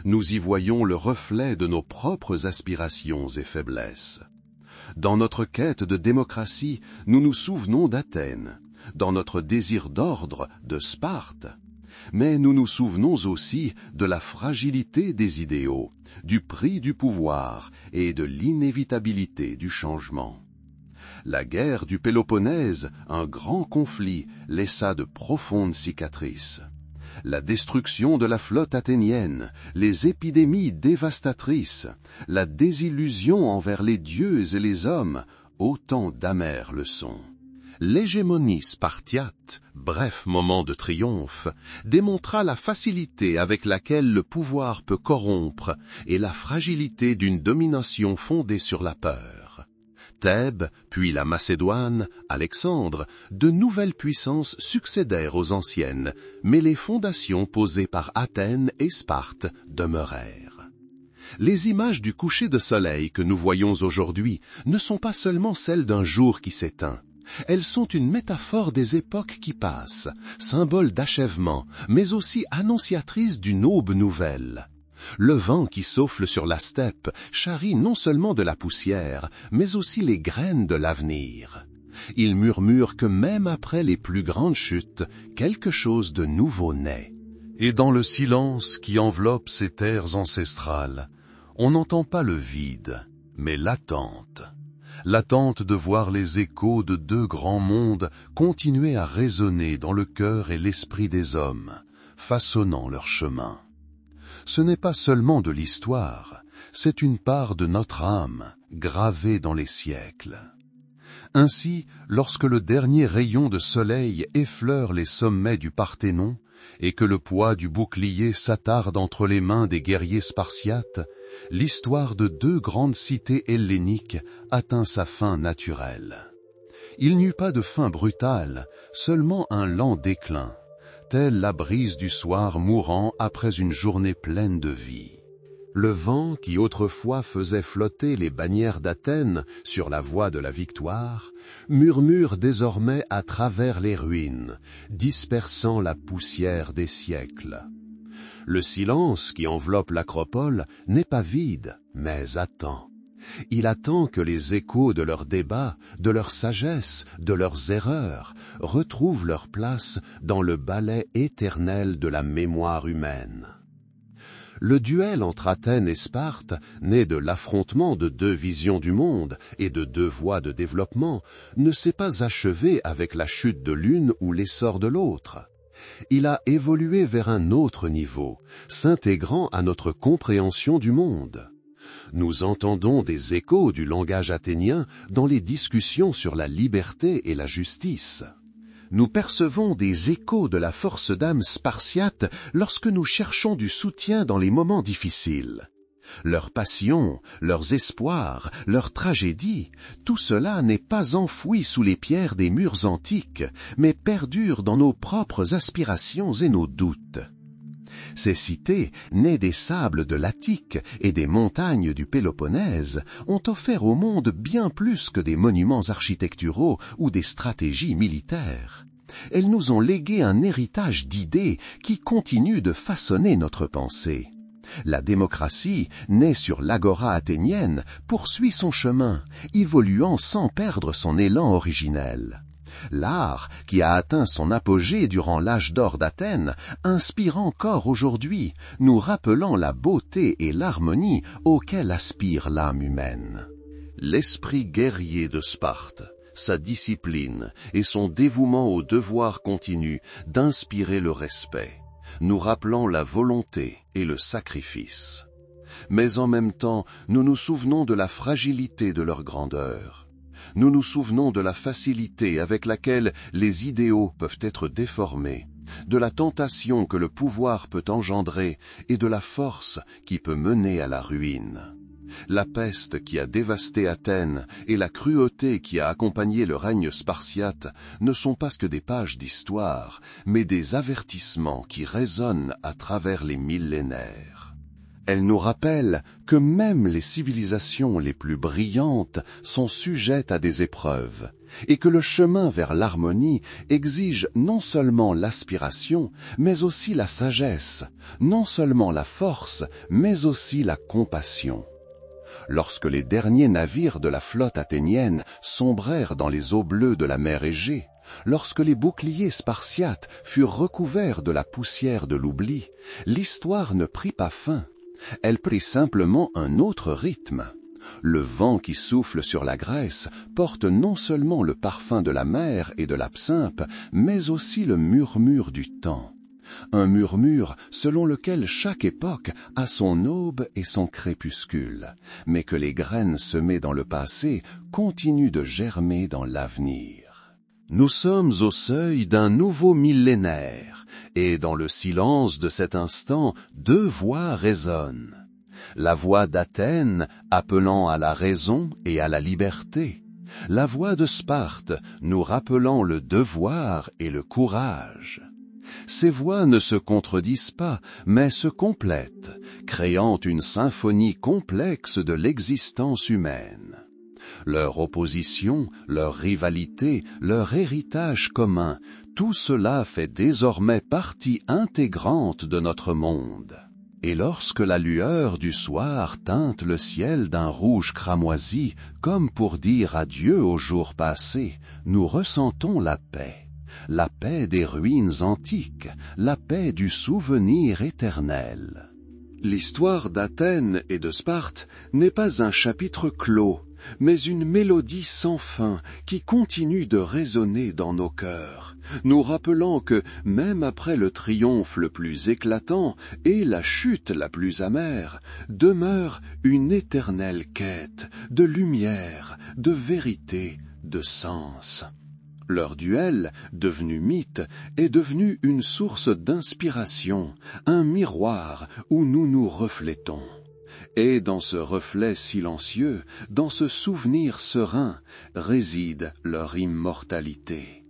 Nous y voyons le reflet de nos propres aspirations et faiblesses. Dans notre quête de démocratie, nous nous souvenons d'Athènes. Dans notre désir d'ordre, de Sparte. Mais nous nous souvenons aussi de la fragilité des idéaux, du prix du pouvoir et de l'inévitabilité du changement. La guerre du Péloponnèse, un grand conflit, laissa de profondes cicatrices. La destruction de la flotte athénienne, les épidémies dévastatrices, la désillusion envers les dieux et les hommes, autant d'amères leçons. L'hégémonie spartiate, bref moment de triomphe, démontra la facilité avec laquelle le pouvoir peut corrompre et la fragilité d'une domination fondée sur la peur. Thèbes, puis la Macédoine, Alexandre, de nouvelles puissances succédèrent aux anciennes, mais les fondations posées par Athènes et Sparte demeurèrent. Les images du coucher de soleil que nous voyons aujourd'hui ne sont pas seulement celles d'un jour qui s'éteint. Elles sont une métaphore des époques qui passent, symbole d'achèvement, mais aussi annonciatrice d'une aube nouvelle. Le vent qui souffle sur la steppe charrie non seulement de la poussière, mais aussi les graines de l'avenir. Il murmure que même après les plus grandes chutes, quelque chose de nouveau naît. Et dans le silence qui enveloppe ces terres ancestrales, on n'entend pas le vide, mais l'attente. L'attente de voir les échos de deux grands mondes continuer à résonner dans le cœur et l'esprit des hommes, façonnant leur chemin. Ce n'est pas seulement de l'histoire, c'est une part de notre âme, gravée dans les siècles. Ainsi, lorsque le dernier rayon de soleil effleure les sommets du Parthénon, et que le poids du bouclier s'attarde entre les mains des guerriers spartiates, l'histoire de deux grandes cités helléniques atteint sa fin naturelle. Il n'y eut pas de fin brutale, seulement un lent déclin, telle la brise du soir mourant après une journée pleine de vie. Le vent qui autrefois faisait flotter les bannières d'Athènes sur la voie de la victoire, murmure désormais à travers les ruines, dispersant la poussière des siècles. Le silence qui enveloppe l'acropole n'est pas vide, mais attend. Il attend que les échos de leurs débats, de leur sagesse, de leurs erreurs, retrouvent leur place dans le ballet éternel de la mémoire humaine. Le duel entre Athènes et Sparte, né de l'affrontement de deux visions du monde et de deux voies de développement, ne s'est pas achevé avec la chute de l'une ou l'essor de l'autre. Il a évolué vers un autre niveau, s'intégrant à notre compréhension du monde. Nous entendons des échos du langage athénien dans les discussions sur la liberté et la justice. Nous percevons des échos de la force d'âme spartiate lorsque nous cherchons du soutien dans les moments difficiles. Leurs passions, leurs espoirs, leurs tragédies, tout cela n'est pas enfoui sous les pierres des murs antiques, mais perdure dans nos propres aspirations et nos doutes. Ces cités, nées des sables de l'Attique et des montagnes du Péloponnèse, ont offert au monde bien plus que des monuments architecturaux ou des stratégies militaires. Elles nous ont légué un héritage d'idées qui continue de façonner notre pensée. La démocratie, née sur l'agora athénienne, poursuit son chemin, évoluant sans perdre son élan originel. L'art, qui a atteint son apogée durant l'âge d'or d'Athènes, inspire encore aujourd'hui, nous rappelant la beauté et l'harmonie auxquelles aspire l'âme humaine. L'esprit guerrier de Sparte, sa discipline et son dévouement au devoir continu d'inspirer le respect, nous rappelant la volonté et le sacrifice. Mais en même temps, nous nous souvenons de la fragilité de leur grandeur. Nous nous souvenons de la facilité avec laquelle les idéaux peuvent être déformés, de la tentation que le pouvoir peut engendrer et de la force qui peut mener à la ruine. La peste qui a dévasté Athènes et la cruauté qui a accompagné le règne spartiate ne sont pas que des pages d'histoire, mais des avertissements qui résonnent à travers les millénaires. Elles nous rappellent que même les civilisations les plus brillantes sont sujettes à des épreuves, et que le chemin vers l'harmonie exige non seulement l'aspiration, mais aussi la sagesse, non seulement la force, mais aussi la compassion. Lorsque les derniers navires de la flotte athénienne sombrèrent dans les eaux bleues de la mer Égée, lorsque les boucliers spartiates furent recouverts de la poussière de l'oubli, l'histoire ne prit pas fin. Elle prit simplement un autre rythme. Le vent qui souffle sur la Grèce porte non seulement le parfum de la mer et de l'absinthe, mais aussi le murmure du temps. Un murmure selon lequel chaque époque a son aube et son crépuscule, mais que les graines semées dans le passé continuent de germer dans l'avenir. Nous sommes au seuil d'un nouveau millénaire, et dans le silence de cet instant, deux voix résonnent. La voix d'Athènes appelant à la raison et à la liberté, la voix de Sparte nous rappelant le devoir et le courage. Ces voix ne se contredisent pas, mais se complètent, créant une symphonie complexe de l'existence humaine. Leur opposition, leur rivalité, leur héritage commun, tout cela fait désormais partie intégrante de notre monde. Et lorsque la lueur du soir teinte le ciel d'un rouge cramoisi, comme pour dire adieu aux jours passés, nous ressentons la paix des ruines antiques, la paix du souvenir éternel. L'histoire d'Athènes et de Sparte n'est pas un chapitre clos, mais une mélodie sans fin qui continue de résonner dans nos cœurs, nous rappelant que, même après le triomphe le plus éclatant et la chute la plus amère, demeure une éternelle quête de lumière, de vérité, de sens. Leur duel, devenu mythe, est devenu une source d'inspiration, un miroir où nous nous reflétons. Et dans ce reflet silencieux, dans ce souvenir serein, réside leur immortalité.